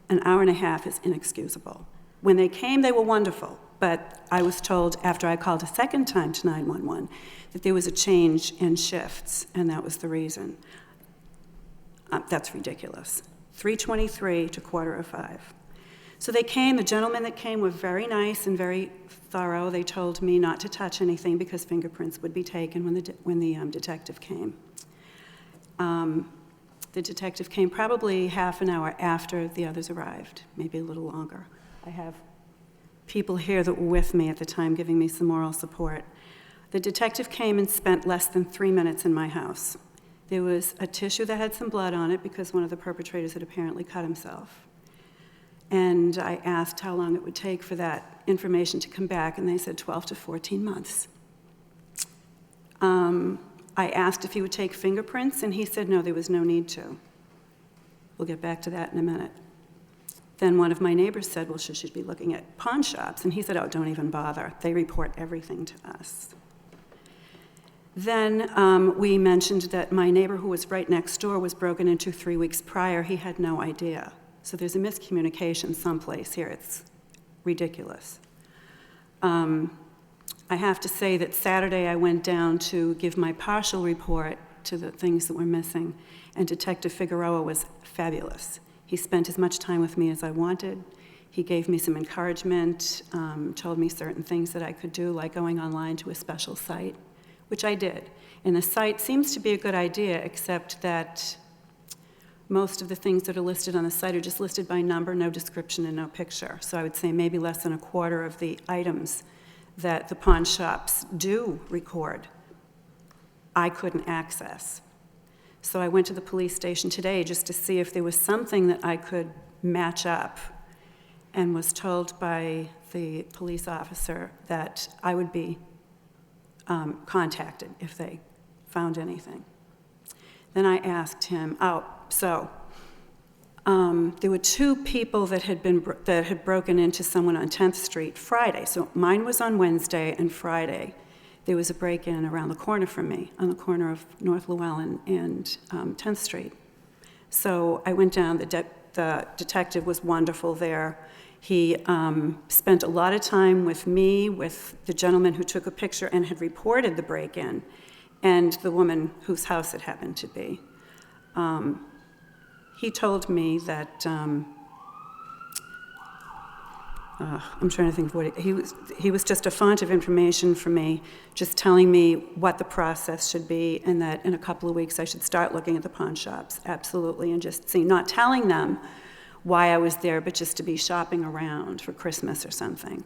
an hour and a half is inexcusable. When they came, they were wonderful, but I was told after I called a second time to 911 that there was a change in shifts, and that was the reason. That's ridiculous. 3:23 to 4:45. So they came, the gentlemen that came were very nice and very thorough. They told me not to touch anything because fingerprints would be taken when the detective came. The detective came probably half an hour after the others arrived, maybe a little longer. I have people here that were with me at the time giving me some moral support. The detective came and spent less than 3 minutes in my house. There was a tissue that had some blood on it because one of the perpetrators had apparently cut himself. And I asked how long it would take for that information to come back, and they said 12 to 14 months. I asked if he would take fingerprints, and he said no, there was no need to. We'll get back to that in a minute. Then one of my neighbors said, well, she should be looking at pawn shops, and he said, oh, don't even bother. They report everything to us. Then we mentioned that my neighbor who was right next door was broken into 3 weeks prior. He had no idea. So there's a miscommunication someplace here. It's ridiculous. I have to say that Saturday I went down to give my partial report to the things that were missing, and Detective Figueroa was fabulous. He spent as much time with me as I wanted. He gave me some encouragement, told me certain things that I could do, like going online to a special site, which I did. And the site seems to be a good idea, except that most of the things that are listed on the site are just listed by number, no description, and no picture. So I would say maybe less than a quarter of the items that the pawn shops do record, I couldn't access. So I went to the police station today just to see if there was something that I could match up, and was told by the police officer that I would be contacted if they found anything. Then I asked him, there were 2 people that had broken into someone on 10th Street Friday. So mine was on Wednesday, and Friday there was a break-in around the corner from me, on the corner of North Lowell and 10th Street. So I went down. The detective was wonderful there. He spent a lot of time with me, with the gentleman who took a picture and had reported the break-in, and the woman whose house it happened to be. He told me that, I'm trying to think of what he was just a font of information for me, just telling me what the process should be, and that in a couple of weeks I should start looking at the pawn shops, absolutely, and just see, not telling them why I was there, but just to be shopping around for Christmas or something.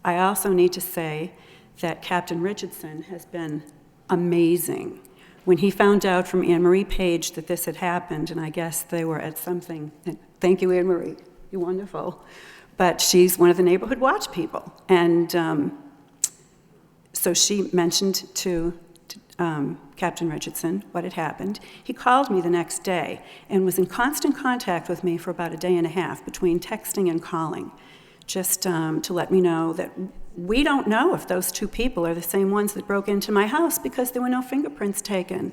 I also need to say that Captain Richardson has been amazing. When he found out from Anne Marie Page that this had happened, and I guess they were at something, and thank you, Anne Marie, you're wonderful, but she's one of the neighborhood watch people, and so she mentioned to Captain Richardson what had happened. He called me the next day and was in constant contact with me for about a day and a half between texting and calling, just to let me know that we don't know if those 2 people are the same ones that broke into my house because there were no fingerprints taken.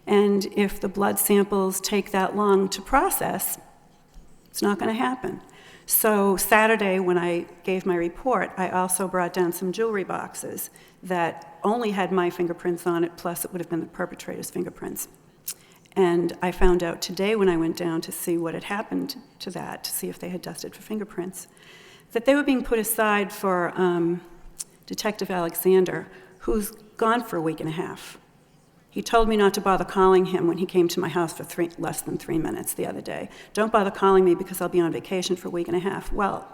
And if the blood samples take that long to process, it's not going to happen. So Saturday, when I gave my report, I also brought down some jewelry boxes that only had my fingerprints on it, plus it would have been the perpetrator's fingerprints. And I found out today when I went down to see what had happened to that, to see if they had dusted for fingerprints, that they were being put aside for Detective Alexander, who's gone for a week and a half. He told me not to bother calling him when he came to my house for less than 3 minutes the other day. Don't bother calling me because I'll be on vacation for a week and a half. Well,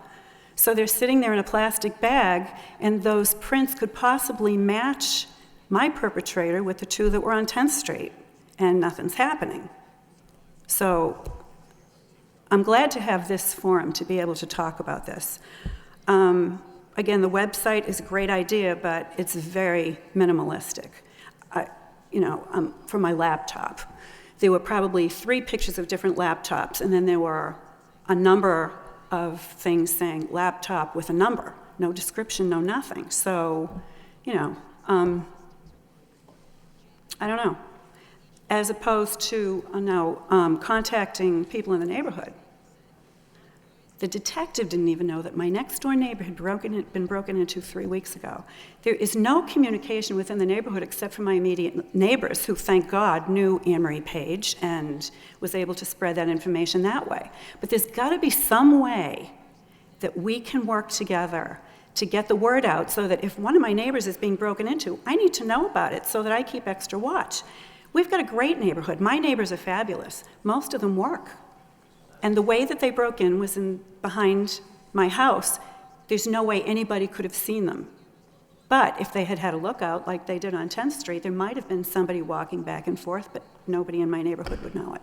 so they're sitting there in a plastic bag, and those prints could possibly match my perpetrator with the two that were on 10th Street, and nothing's happening. So I'm glad to have this forum to be able to talk about this. Again, the website is a great idea, but it's very minimalistic. For my laptop, there were probably 3 pictures of different laptops, and then there were a number of things saying laptop with a number, no description, no nothing. So, I don't know. As opposed to contacting people in the neighborhood. The detective didn't even know that my next-door neighbor had been broken into 3 weeks ago. There is no communication within the neighborhood except for my immediate neighbors, who, thank God, knew Anne Marie Page and was able to spread that information that way. But there's got to be some way that we can work together to get the word out so that if one of my neighbors is being broken into, I need to know about it so that I keep extra watch. We've got a great neighborhood. My neighbors are fabulous. Most of them work. And the way that they broke in was behind my house. There's no way anybody could have seen them. But if they had had a lookout like they did on 10th Street, there might have been somebody walking back and forth, but nobody in my neighborhood would know it.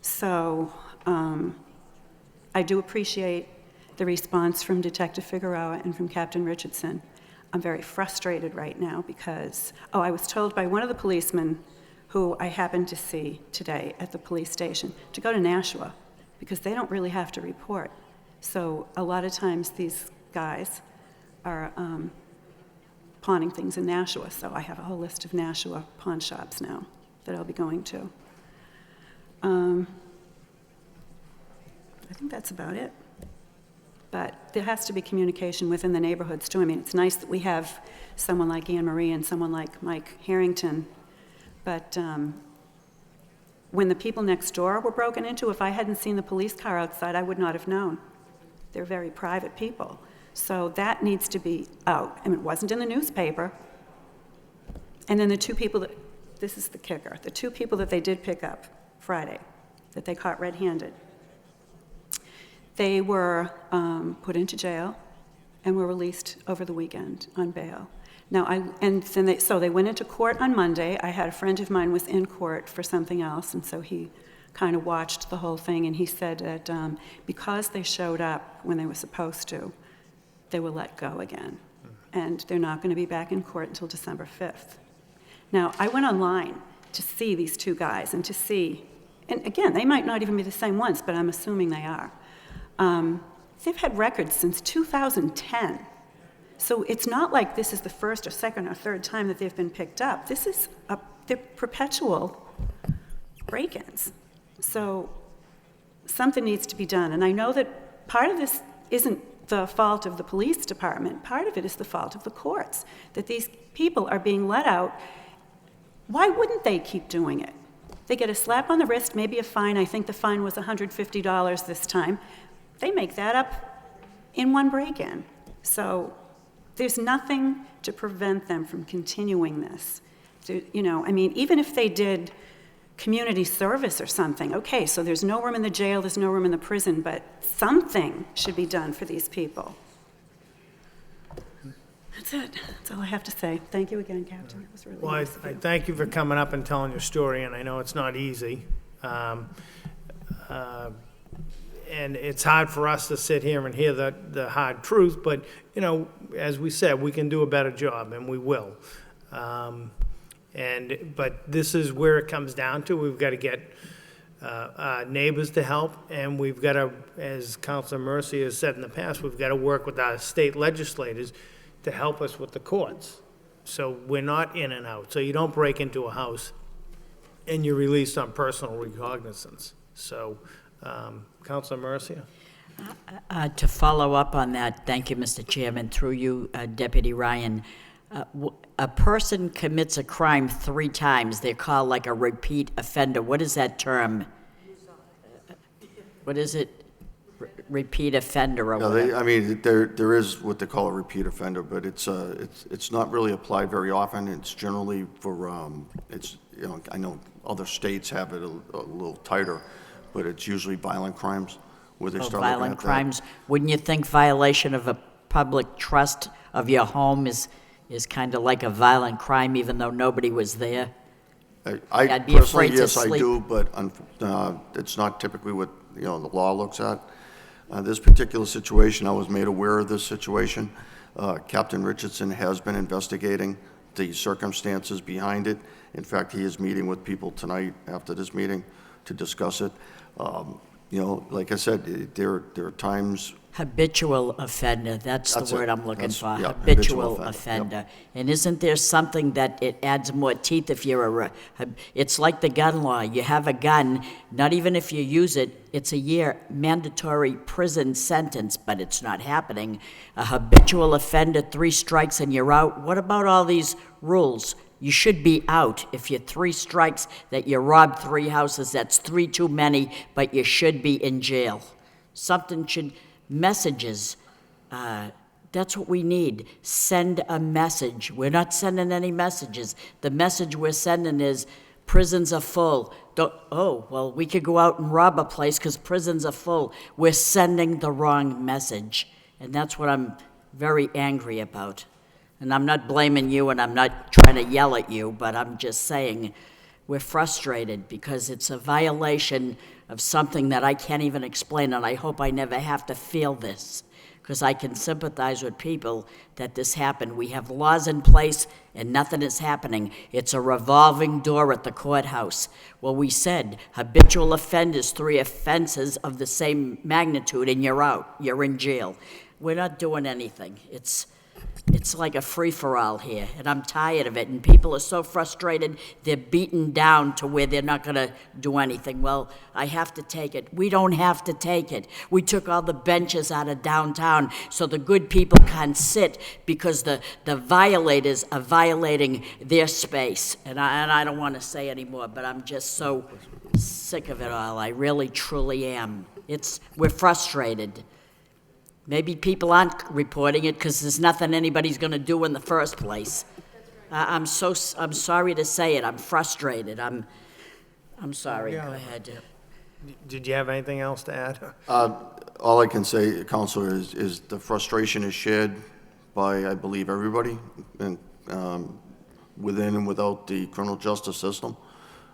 So I do appreciate the response from Detective Figueroa and from Captain Richardson. I'm very frustrated right now because, I was told by one of the policemen who I happened to see today at the police station, to go to Nashua, because they don't really have to report. So a lot of times these guys are pawning things in Nashua, so I have a whole list of Nashua pawn shops now that I'll be going to. I think that's about it. But there has to be communication within the neighborhoods too. I mean, it's nice that we have someone like Anne Marie and someone like Mike Harrington. But when the people next door were broken into, if I hadn't seen the police car outside, I would not have known. They're very private people. So that needs to be out. I mean, it wasn't in the newspaper. And then the 2 people that, this is the kicker, the 2 people that they did pick up Friday, that they caught red-handed, they were put into jail and were released over the weekend on bail. Now, so they went into court on Monday. I had a friend of mine was in court for something else, and so he kind of watched the whole thing, and he said that because they showed up when they were supposed to, they were let go again. And they're not going to be back in court until December 5th. Now, I went online to see these 2 guys and to see, and again, they might not even be the same ones, but I'm assuming they are. They've had records since 2010. So it's not like this is the first or second or third time that they've been picked up. They're perpetual break-ins. So something needs to be done. And I know that part of this isn't the fault of the police department. Part of it is the fault of the courts, that these people are being let out. Why wouldn't they keep doing it? They get a slap on the wrist, maybe a fine. I think the fine was $150 this time. They make that up in one break-in. So there's nothing to prevent them from continuing this. Even if they did community service or something, okay, so there's no room in the jail, there's no room in the prison, but something should be done for these people. That's it. That's all I have to say. Thank you again, Captain. It was really Well, nice of I you. thank you for coming up and telling your story, and I know it's not easy. And it's hard for us to sit here and hear the hard truth, but, as we said, we can do a better job, and we will. But this is where it comes down to. We've got to get neighbors to help, and we've got to, as Councilor Mercy has said in the past, we've got to work with our state legislators to help us with the courts. So we're not in and out. So you don't break into a house and you're released on personal recognizance. So, Councilor Mercia? To follow up on that, thank you, Mr. Chairman, through you, Deputy Ryan. A person commits a crime 3 times, they're called like a repeat offender. What is that term? What is it? Repeat offender or No, whatever? I mean, there is what they call a repeat offender, but it's not really applied very often. It's generally for, I know other states have it a little tighter, but it's usually violent crimes where they start looking at that. Violent crimes. Wouldn't you think violation of a public trust of your home is kind of like a violent crime, even though nobody was there? I I'd be personally, afraid to yes, I sleep. do, but it's not typically what, the law looks at. This particular situation, I was made aware of this situation. Captain Richardson has been investigating the circumstances behind it. In fact, he is meeting with people tonight after this meeting to discuss it. Like I said, there are times. Habitual offender, that's That's the it. word I'm looking That's- for. yeah, Habitual habitual offender, offender. And isn't there something that it adds more teeth if you're it's like the gun law. You have a gun, not even if you use it, it's a year mandatory prison sentence, but it's not happening. A habitual offender, 3 strikes and you're out. What about all these rules? You should be out. If you're 3 strikes, that you robbed 3 houses, that's 3 too many, but you should be in jail. Something should, messages, that's what we need. Send a message. We're not sending any messages. The message we're sending is prisons are full. Well, we could go out and rob a place because prisons are full. We're sending the wrong message. And that's what I'm very angry about. And I'm not blaming you and I'm not trying to yell at you, but I'm just saying we're frustrated because it's a violation of something that I can't even explain, and I hope I never have to feel this, because I can sympathize with people that this happened. We have laws in place and nothing is happening. It's a revolving door at the courthouse. Well, we said habitual offenders, 3 offenses of the same magnitude, and you're out. You're in jail. We're not doing anything. It's like a free-for-all here, and I'm tired of it, and people are so frustrated, they're beaten down to where they're not going to do anything. Well, I have to take it. We don't have to take it. We took all the benches out of downtown so the good people can't sit because the violators are violating their space. And I don't want to say anymore, but I'm just so sick of it all. I really, truly am. We're frustrated. Maybe people aren't reporting it because there's nothing anybody's going to do in the first place. I'm sorry to say it. I'm frustrated. I'm sorry. Go ahead. Did you have anything else to add? All I can say, Counselor, is the frustration is shared by, I believe, everybody, and within and without the criminal justice system.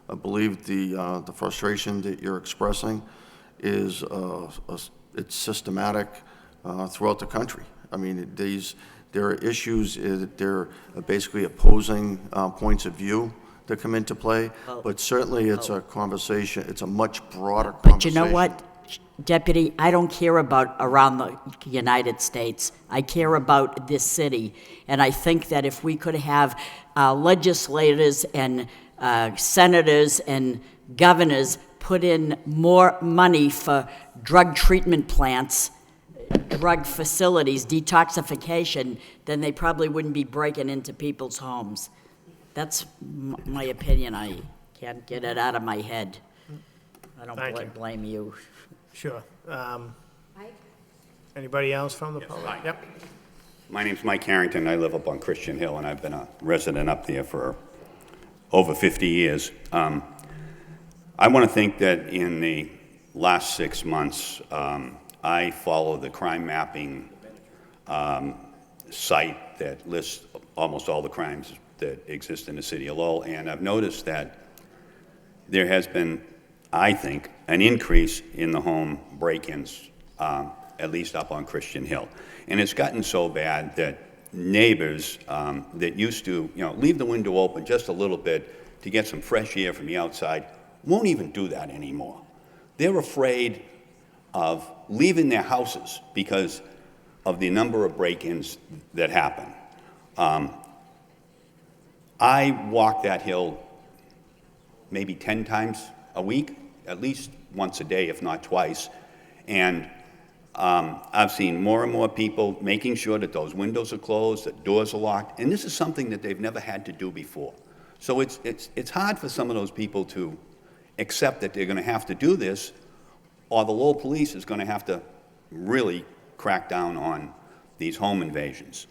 I believe the frustration that you're expressing is it's systematic throughout the country. I mean, there are issues that they're basically opposing points of view that come into play, but certainly it's a conversation, it's a much broader conversation. But you know what, Deputy, I don't care about around the United States. I care about this city. And I think that if we could have legislators and senators and governors put in more money for drug treatment plants, drug facilities, detoxification, then they probably wouldn't be breaking into people's homes. That's my opinion. I can't get it out of my head. I don't blame you. Sure. Anybody else from the public? Yep. My name's Mike Harrington. I live up on Christian Hill, and I've been a resident up there for over 50 years. I want to think that in the last 6 months, I follow the crime mapping site that lists almost all the crimes that exist in the city of Lowell, and I've noticed that there has been, I think, an increase in the home break-ins, at least up on Christian Hill. And it's gotten so bad that neighbors that used to, leave the window open just a little bit to get some fresh air from the outside won't even do that anymore. They're afraid of leaving their houses because of the number of break-ins that happen. I walk that hill maybe 10 times a week, at least once a day, if not twice. And I've seen more and more people making sure that those windows are closed, that doors are locked, and this is something that they've never had to do before. So it's hard for some of those people to accept that they're going to have to do this, or the Lowell police is going to have to really crack down on these home invasions.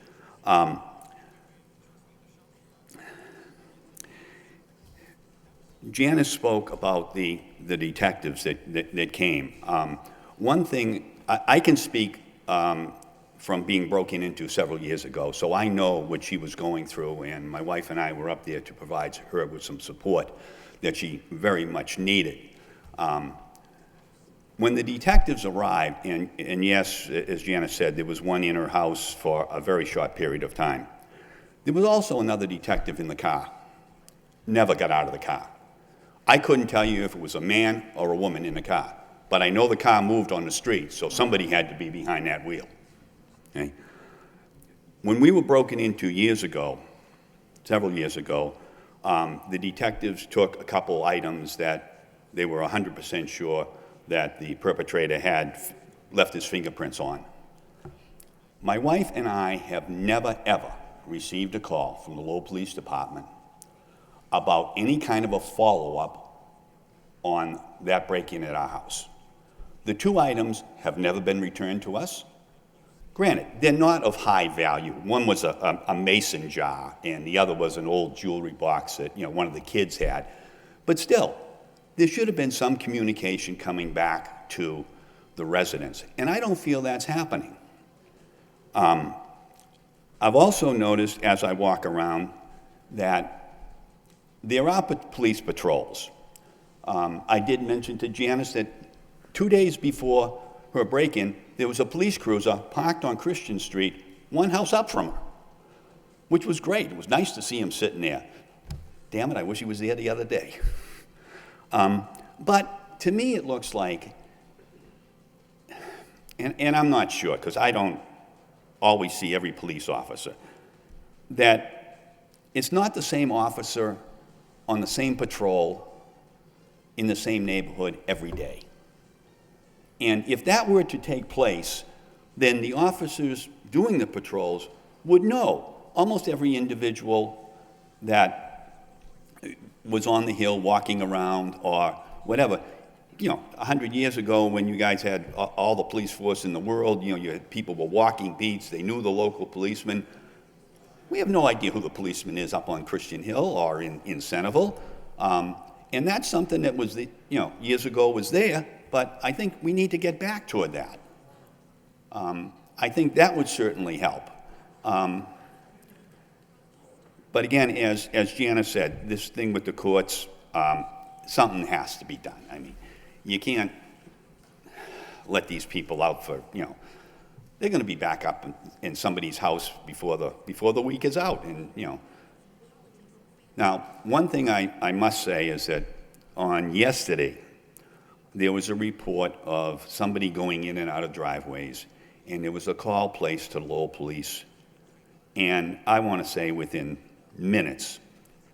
Janice spoke about the detectives that came. One thing, I can speak from being broken into several years ago, so I know what she was going through, and my wife and I were up there to provide her with some support that she very much needed. When the detectives arrived, and yes, as Janice said, there was one in her house for a very short period of time. There was also another detective in the car. Never got out of the car. I couldn't tell you if it was a man or a woman in the car, but I know the car moved on the street, so somebody had to be behind that wheel. Okay? When we were broken into years ago, several years ago, the detectives took a couple items that they were 100% sure that the perpetrator had left his fingerprints on. My wife and I have never, ever received a call from the Lowell Police Department about any kind of a follow-up on that break-in at our house. The two items have never been returned to us. Granted, they're not of high value. One was a mason jar, and the other was an old jewelry box that one of the kids had. But still, there should have been some communication coming back to the residents, and I don't feel that's happening. I've also noticed as I walk around that there are police patrols. I did mention to Janice that 2 days before her break-in, there was a police cruiser parked on Christian Street, one house up from her, which was great. It was nice to see him sitting there. Damn it, I wish he was there the other day. But to me, it looks like, and I'm not sure, because I don't always see every police officer, that it's not the same officer on the same patrol in the same neighborhood every day. And if that were to take place, then the officers doing the patrols would know almost every individual that was on the hill walking around or whatever. 100 years ago when you guys had all the police force in the world, you had people were walking beats, they knew the local policemen. We have no idea who the policeman is up on Christian Hill or in Centerville. And that's something that was, years ago was there, but I think we need to get back toward that. I think that would certainly help. But again, as Janice said, this thing with the courts, something has to be done. I mean, you can't let these people out for, they're going to be back up in somebody's house before the week is out. And, Now, one thing I must say is that on yesterday, there was a report of somebody going in and out of driveways, and there was a call placed to Lowell Police. And I want to say within minutes,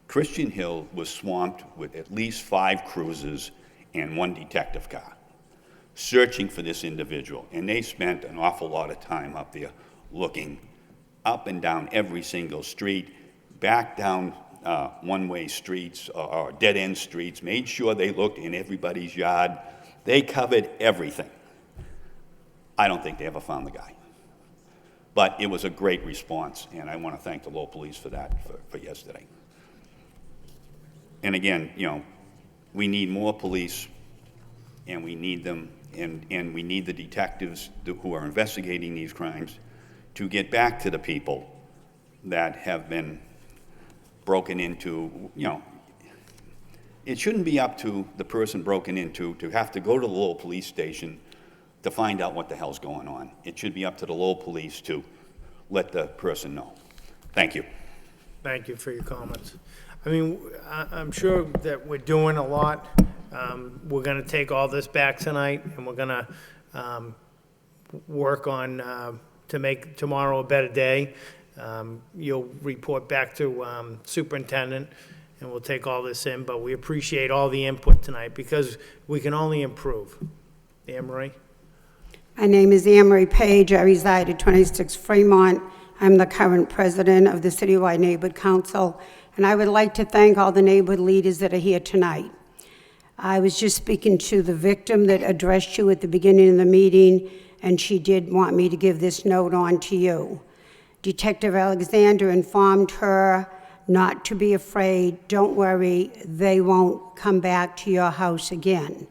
Christian Hill was swamped with at least 5 cruisers and 1 detective car, searching for this individual. And they spent an awful lot of time up there looking up and down every single street, back down one-way streets or dead-end streets, made sure they looked in everybody's yard. They covered everything. I don't think they ever found the guy. But it was a great response, and I want to thank the Lowell Police for that, for yesterday. And again, we need more police, and we need them, and we need the detectives who are investigating these crimes to get back to the people that have been broken into. It shouldn't be up to the person broken into to have to go to the Lowell Police Station to find out what the hell's going on. It should be up to the Lowell Police to let the person know. Thank you. Thank you for your comments. I mean, I'm sure that we're doing a lot. We're going to take all this back tonight, and we're going to work on to make tomorrow a better day. You'll report back to superintendent, and we'll take all this in, but we appreciate all the input tonight because we can only improve. Anne Marie? My name is Anne Marie Page. I reside at 26 Fremont. I'm the current president of the Citywide Neighborhood Council, and I would like to thank all the neighborhood leaders that are here tonight. I was just speaking to the victim that addressed you at the beginning of the meeting, and she did want me to give this note on to you. Detective Alexander informed her not to be afraid. Don't worry, they won't come back to your house again.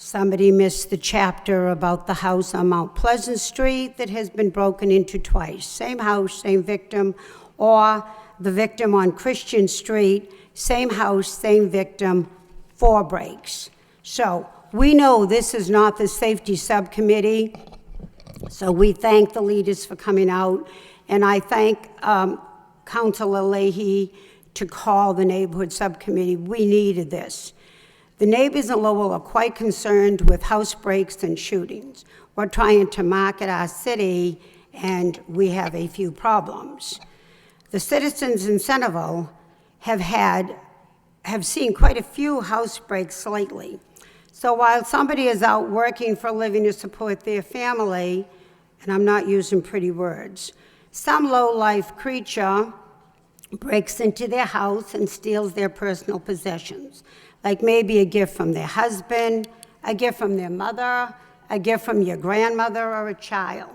Somebody missed the chapter about the house on Mount Pleasant Street that has been broken into twice. Same house, same victim, or the victim on Christian Street, same house, same victim, 4 breaks. So we know this is not the safety subcommittee, so we thank the leaders for coming out, and I thank Councilor Leahy to call the neighborhood subcommittee. We needed this. The neighbors in Lowell are quite concerned with house breaks and shootings. We're trying to market our city, and we have a few problems. The citizens in Centerville have seen quite a few house breaks lately. So while somebody is out working for a living to support their family, and I'm not using pretty words, some low-life creature breaks into their house and steals their personal possessions, like maybe a gift from their husband, a gift from their mother, a gift from your grandmother or a child.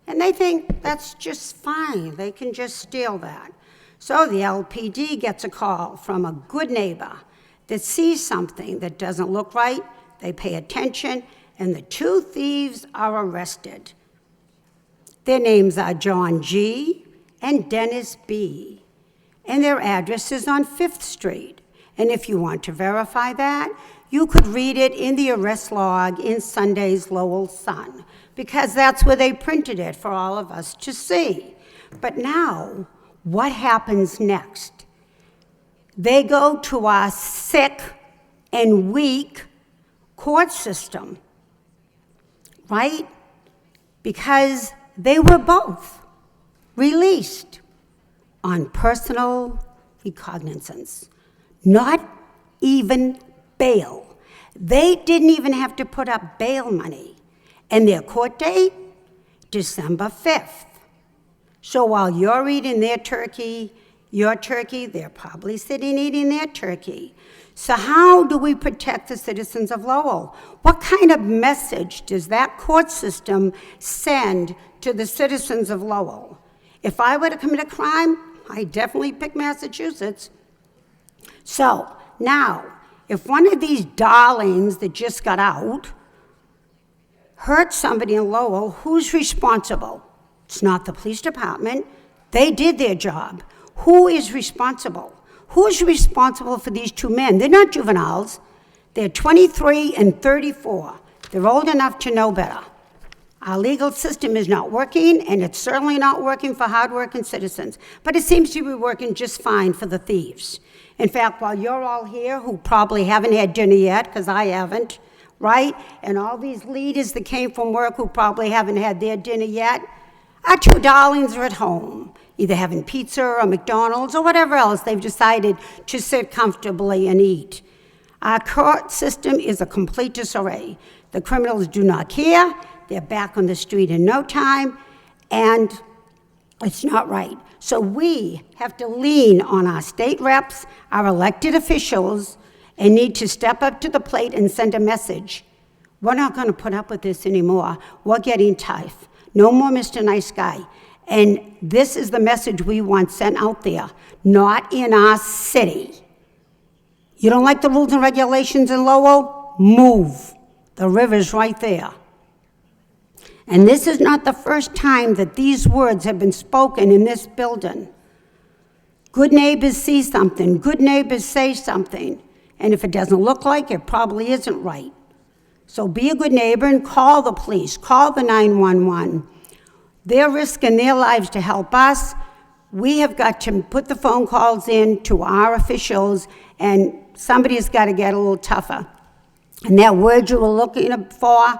And they think that's just fine. They can just steal that. So the LPD gets a call from a good neighbor that sees something that doesn't look right. They pay attention, and the 2 thieves are arrested. Their names are John G. and Dennis B. And their address is on 5th Street. And if you want to verify that, you could read it in the arrest log in Sunday's Lowell Sun, because that's where they printed it for all of us to see. But now, what happens next? They go to our sick and weak court system, right? Because they were both released on personal recognizance. Not even bail. They didn't even have to put up bail money. And their court date, December 5th. So while you're eating your turkey, they're probably sitting eating their turkey. So how do we protect the citizens of Lowell? What kind of message does that court system send to the citizens of Lowell? If I were to commit a crime, I'd definitely pick Massachusetts. So now, if one of these darlings that just got out hurt somebody in Lowell, who's responsible? It's not the police department. They did their job. Who is responsible? Who's responsible for these 2 men? They're not juveniles. They're 23 and 34. They're old enough to know better. Our legal system is not working, and it's certainly not working for hardworking citizens. But it seems to be working just fine for the thieves. In fact, while you're all here who probably haven't had dinner yet, because I haven't, right? And all these leaders that came from work who probably haven't had their dinner yet, our 2 darlings are at home, either having pizza or McDonald's or whatever else they've decided to sit comfortably and eat. Our court system is a complete disarray. The criminals do not care. They're back on the street in no time, and it's not right. So we have to lean on our state reps, our elected officials, and need to step up to the plate and send a message. We're not going to put up with this anymore. We're getting tough. No more Mr. Nice Guy. And this is the message we want sent out there, not in our city. You don't like the rules and regulations in Lowell? Move. The river's right there. And this is not the first time that these words have been spoken in this building. Good neighbors see something. Good neighbors say something. And if it doesn't look like it, probably isn't right. So be a good neighbor and call the police. Call the 911. They're risking their lives to help us. We have got to put the phone calls in to our officials, and somebody's got to get a little tougher. And that word you were looking for,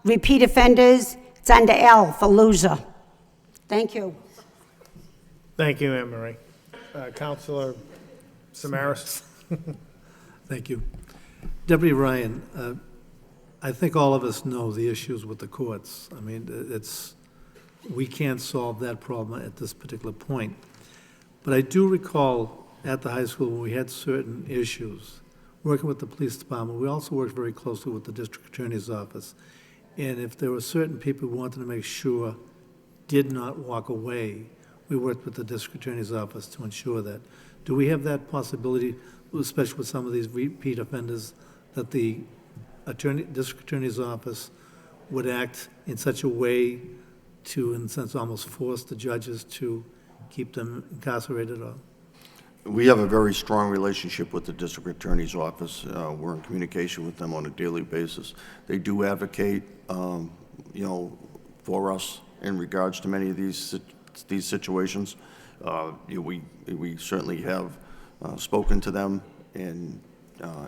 repeat offenders, it's under L for loser. Thank you. Thank you, Anne Marie. Councilor Samaras. Thank you. Deputy Ryan, I think all of us know the issues with the courts. I mean, we can't solve that problem at this particular point. But I do recall at the high school when we had certain issues, working with the police department, we also worked very closely with the district attorney's office. And if there were certain people we wanted to make sure did not walk away, we worked with the district attorney's office to ensure that. Do we have that possibility, especially with some of these repeat offenders, that the district attorney's office would act in such a way to, in a sense, almost force the judges to keep them incarcerated? Or? We have a very strong relationship with the district attorney's office. We're in communication with them on a daily basis. They do advocate, for us in regards to many of these situations. We certainly have spoken to them and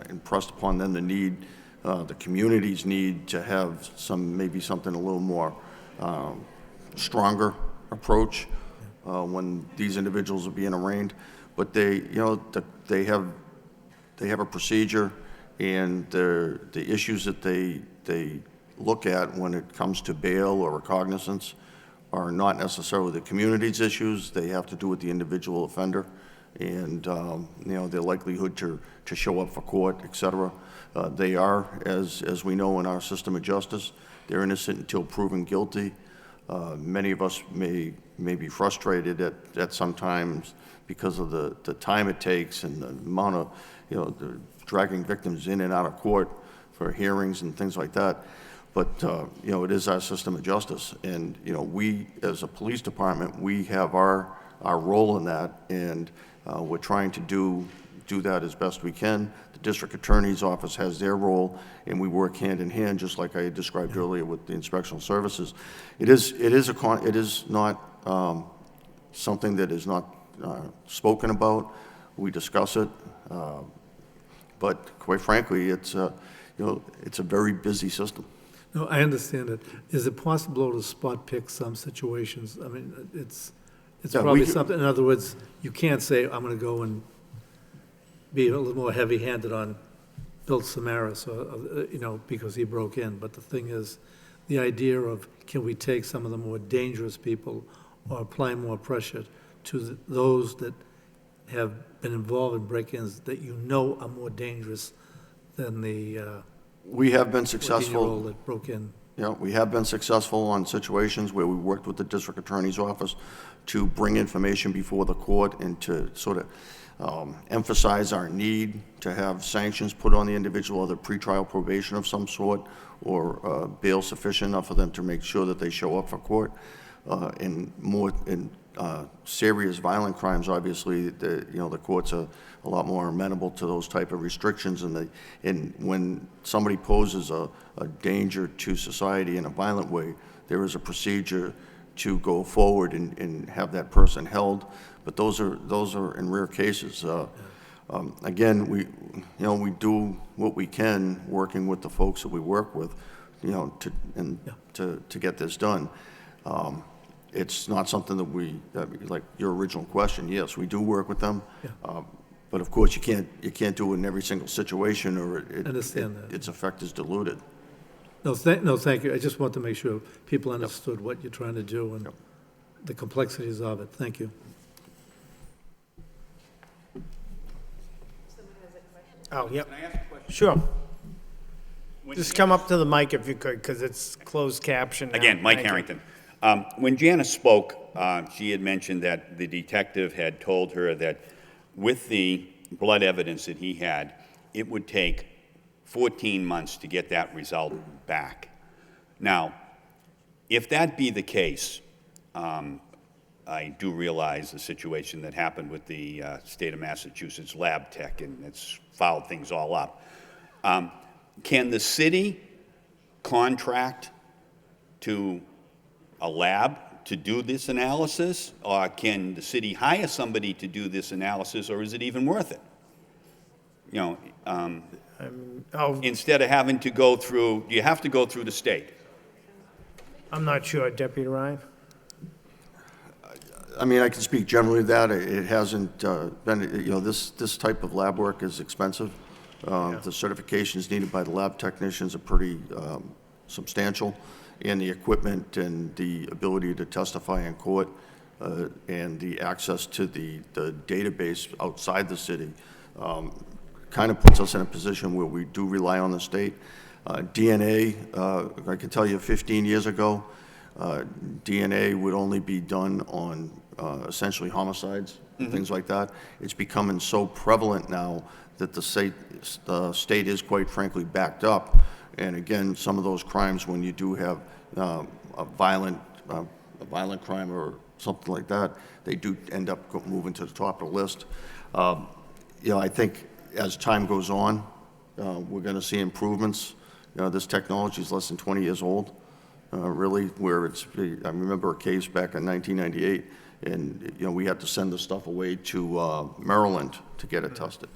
impressed upon them the community's need to have maybe something a little more stronger approach when these individuals are being arraigned. But they have a procedure, and the issues that they look at when it comes to bail or recognizance are not necessarily the community's issues. They have to do with the individual offender and their likelihood to show up for court, et cetera. They are, as we know in our system of justice, they're innocent until proven guilty. Many of us may be frustrated at sometimes because of the time it takes and the amount of, dragging victims in and out of court for hearings and things like that. But, it is our system of justice. And, we, as a police department, we have our role in that, and we're trying to do that as best we can. The district attorney's office has their role, and we work hand in hand, just like I described earlier with the inspectional services. It is not something that is not spoken about. We discuss it, but quite frankly, it's a very busy system. No, I understand it. Is it possible to spot pick some situations? I mean, it's probably something, in other words, you can't say, I'm going to go and be a little more heavy-handed on Bill Samaras, or, because he broke in. But the thing is, the idea of, can we take some of the more dangerous people or apply more pressure to those that have been involved in break-ins that are more dangerous than the We have been 14-year-old successful. that broke in? Yeah, we have been successful on situations where we worked with the district attorney's office to bring information before the court and to sort of emphasize our need to have sanctions put on the individual, either pretrial probation of some sort or bail sufficient enough for them to make sure that they show up for court. In serious violent crimes, obviously, the courts are a lot more amenable to those type of restrictions, and when somebody poses a danger to society in a violent way, there is a procedure to go forward and have that person held. But those are in rare cases. Again, we do what we can, working with the folks that we work with, to get this done. It's not something that like your original question. Yes, we do work with them, but of course you can't do it in every single situation, or its effect is diluted. No, thank you. I just want to make sure people understood what you're trying to do and the complexities of it. Thank you. Oh, yep. Can I ask a question? Sure. Just come up to the mic if you could, because it's closed caption now. Again, Mike Thank you. Harrington. When Janice spoke, she had mentioned that the detective had told her that with the blood evidence that he had, it would take 14 months to get that result back. Now, if that be the case, I do realize the situation that happened with the state of Massachusetts lab tech, and it's fouled things all up. Can the city contract to a lab to do this analysis, or can the city hire somebody to do this analysis, or is it even worth it? Instead of having to go through, you have to go through the state. I'm not sure, Deputy Ryan. I mean, I can speak generally to that. It hasn't been, this type of lab work is expensive. The certifications needed by the lab technicians are pretty substantial, and the equipment and the ability to testify in court and the access to the database outside the city kind of puts us in a position where we do rely on the state. DNA, I can tell you 15 years ago, DNA would only be done on essentially homicides, things like that. It's becoming so prevalent now that the state is quite frankly backed up. And again, some of those crimes, when you do have a violent crime or something like that, they do end up moving to the top of the list. I think as time goes on, we're going to see improvements. This technology is less than 20 years old, really, where I remember a case back in 1998, and, we had to send the stuff away to Maryland to get it tested.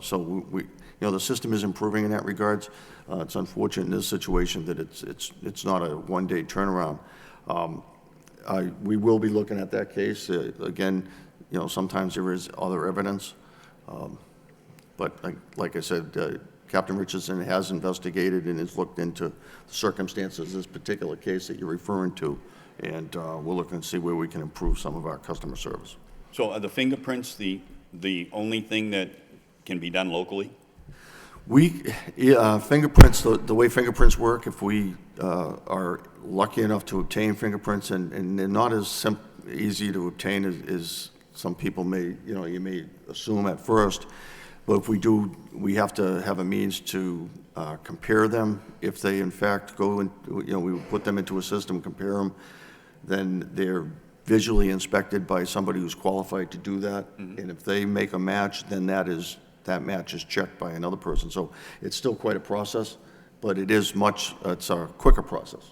So the system is improving in that regards. It's unfortunate in this situation that it's not a one-day turnaround. We will be looking at that case. Again, sometimes there is other evidence. But like I said, Captain Richardson has investigated and has looked into the circumstances of this particular case that you're referring to, and we're looking to see where we can improve some of our customer service. So are the fingerprints the only thing that can be done locally? Fingerprints, the way fingerprints work, if we are lucky enough to obtain fingerprints, and they're not as easy to obtain as some people you may assume at first, but if we do, we have to have a means to compare them. If they in fact go in, we put them into a system, compare them, then they're visually inspected by somebody who's qualified to do that. And if they make a match, then that match is checked by another person. So it's still quite a process, but it's a quicker process.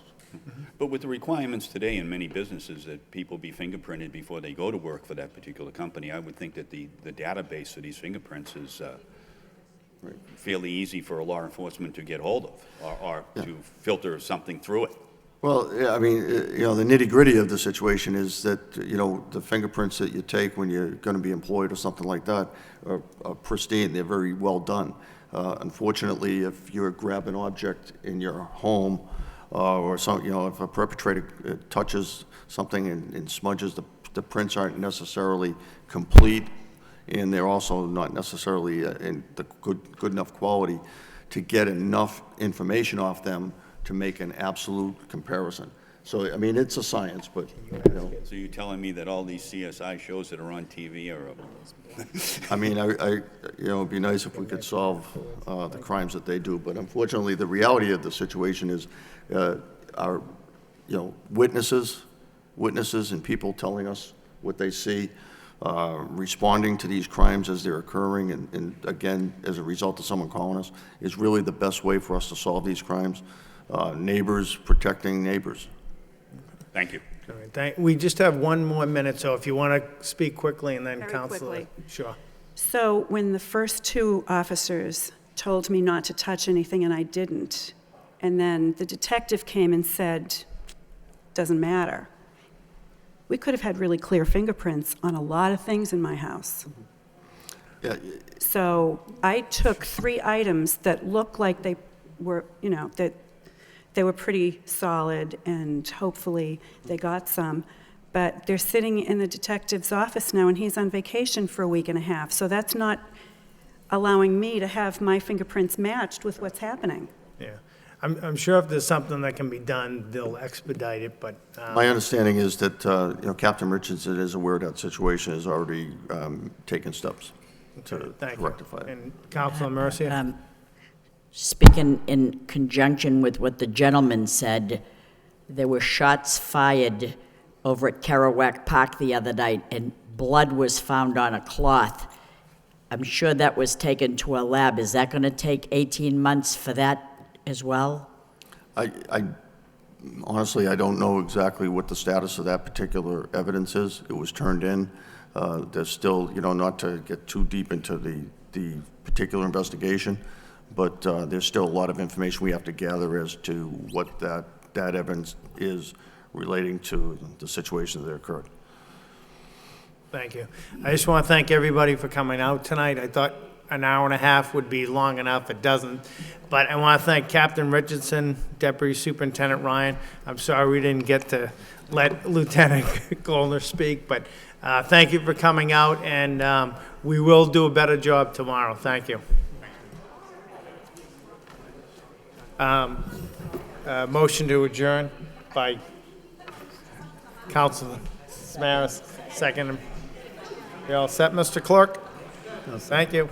But with the requirements today in many businesses that people be fingerprinted before they go to work for that particular company, I would think that the database of these fingerprints is fairly easy for a law enforcement to get hold of or to filter something through it. Well, yeah, I mean, the nitty-gritty of the situation is that, the fingerprints that you take when you're going to be employed or something like that are pristine. They're very well done. Unfortunately, if you grab an object in your home or some, if a perpetrator touches something and smudges, the prints aren't necessarily complete, and they're also not necessarily in the good enough quality to get enough information off them to make an absolute comparison. So, I mean, it's a science, but, So you're telling me that all these CSI shows that are on TV are... I mean, it'd be nice if we could solve the crimes that they do, but unfortunately, the reality of the situation is our, witnesses and people telling us what they see, responding to these crimes as they're occurring, and again, as a result of someone calling us, is really the best way for us to solve these crimes. Neighbors protecting neighbors. Thank you. All right, we just have one more minute, so if you want to speak quickly and then Very Counselor. quickly. Sure. So when the first two officers told me not to touch anything and I didn't, and then the detective came and said, doesn't matter, we could have had really clear fingerprints on a lot of things in my house. Yeah, So I took 3 items that looked like they were, that they were pretty solid, and hopefully they got some. But they're sitting in the detective's office now, and he's on vacation for a week and a half. So that's not allowing me to have my fingerprints matched with what's happening. Yeah. I'm sure if there's something that can be done, they'll expedite it, but. my understanding is that, Captain Richardson is aware of that situation, has already taken steps to Thank you. rectify it. And Counselor Mercia? Speaking in conjunction with what the gentleman said, there were shots fired over at Kerouac Park the other night, and blood was found on a cloth. I'm sure that was taken to a lab. Is that going to take 18 months for that as well? Honestly, I don't know exactly what the status of that particular evidence is. It was turned in. There's still, not to get too deep into the particular investigation, but there's still a lot of information we have to gather as to what that evidence is relating to the situation that occurred. Thank you. I just want to thank everybody for coming out tonight. I thought an hour and a half would be long enough. It doesn't. But I want to thank Captain Richardson, Deputy Superintendent Ryan. I'm sorry we didn't get to let Lieutenant Goldner speak, but thank you for coming out, and we will do a better job tomorrow. Thank you. Motion to adjourn by Councilman Samaras, second. You all set, Mr. Clerk? Thank you.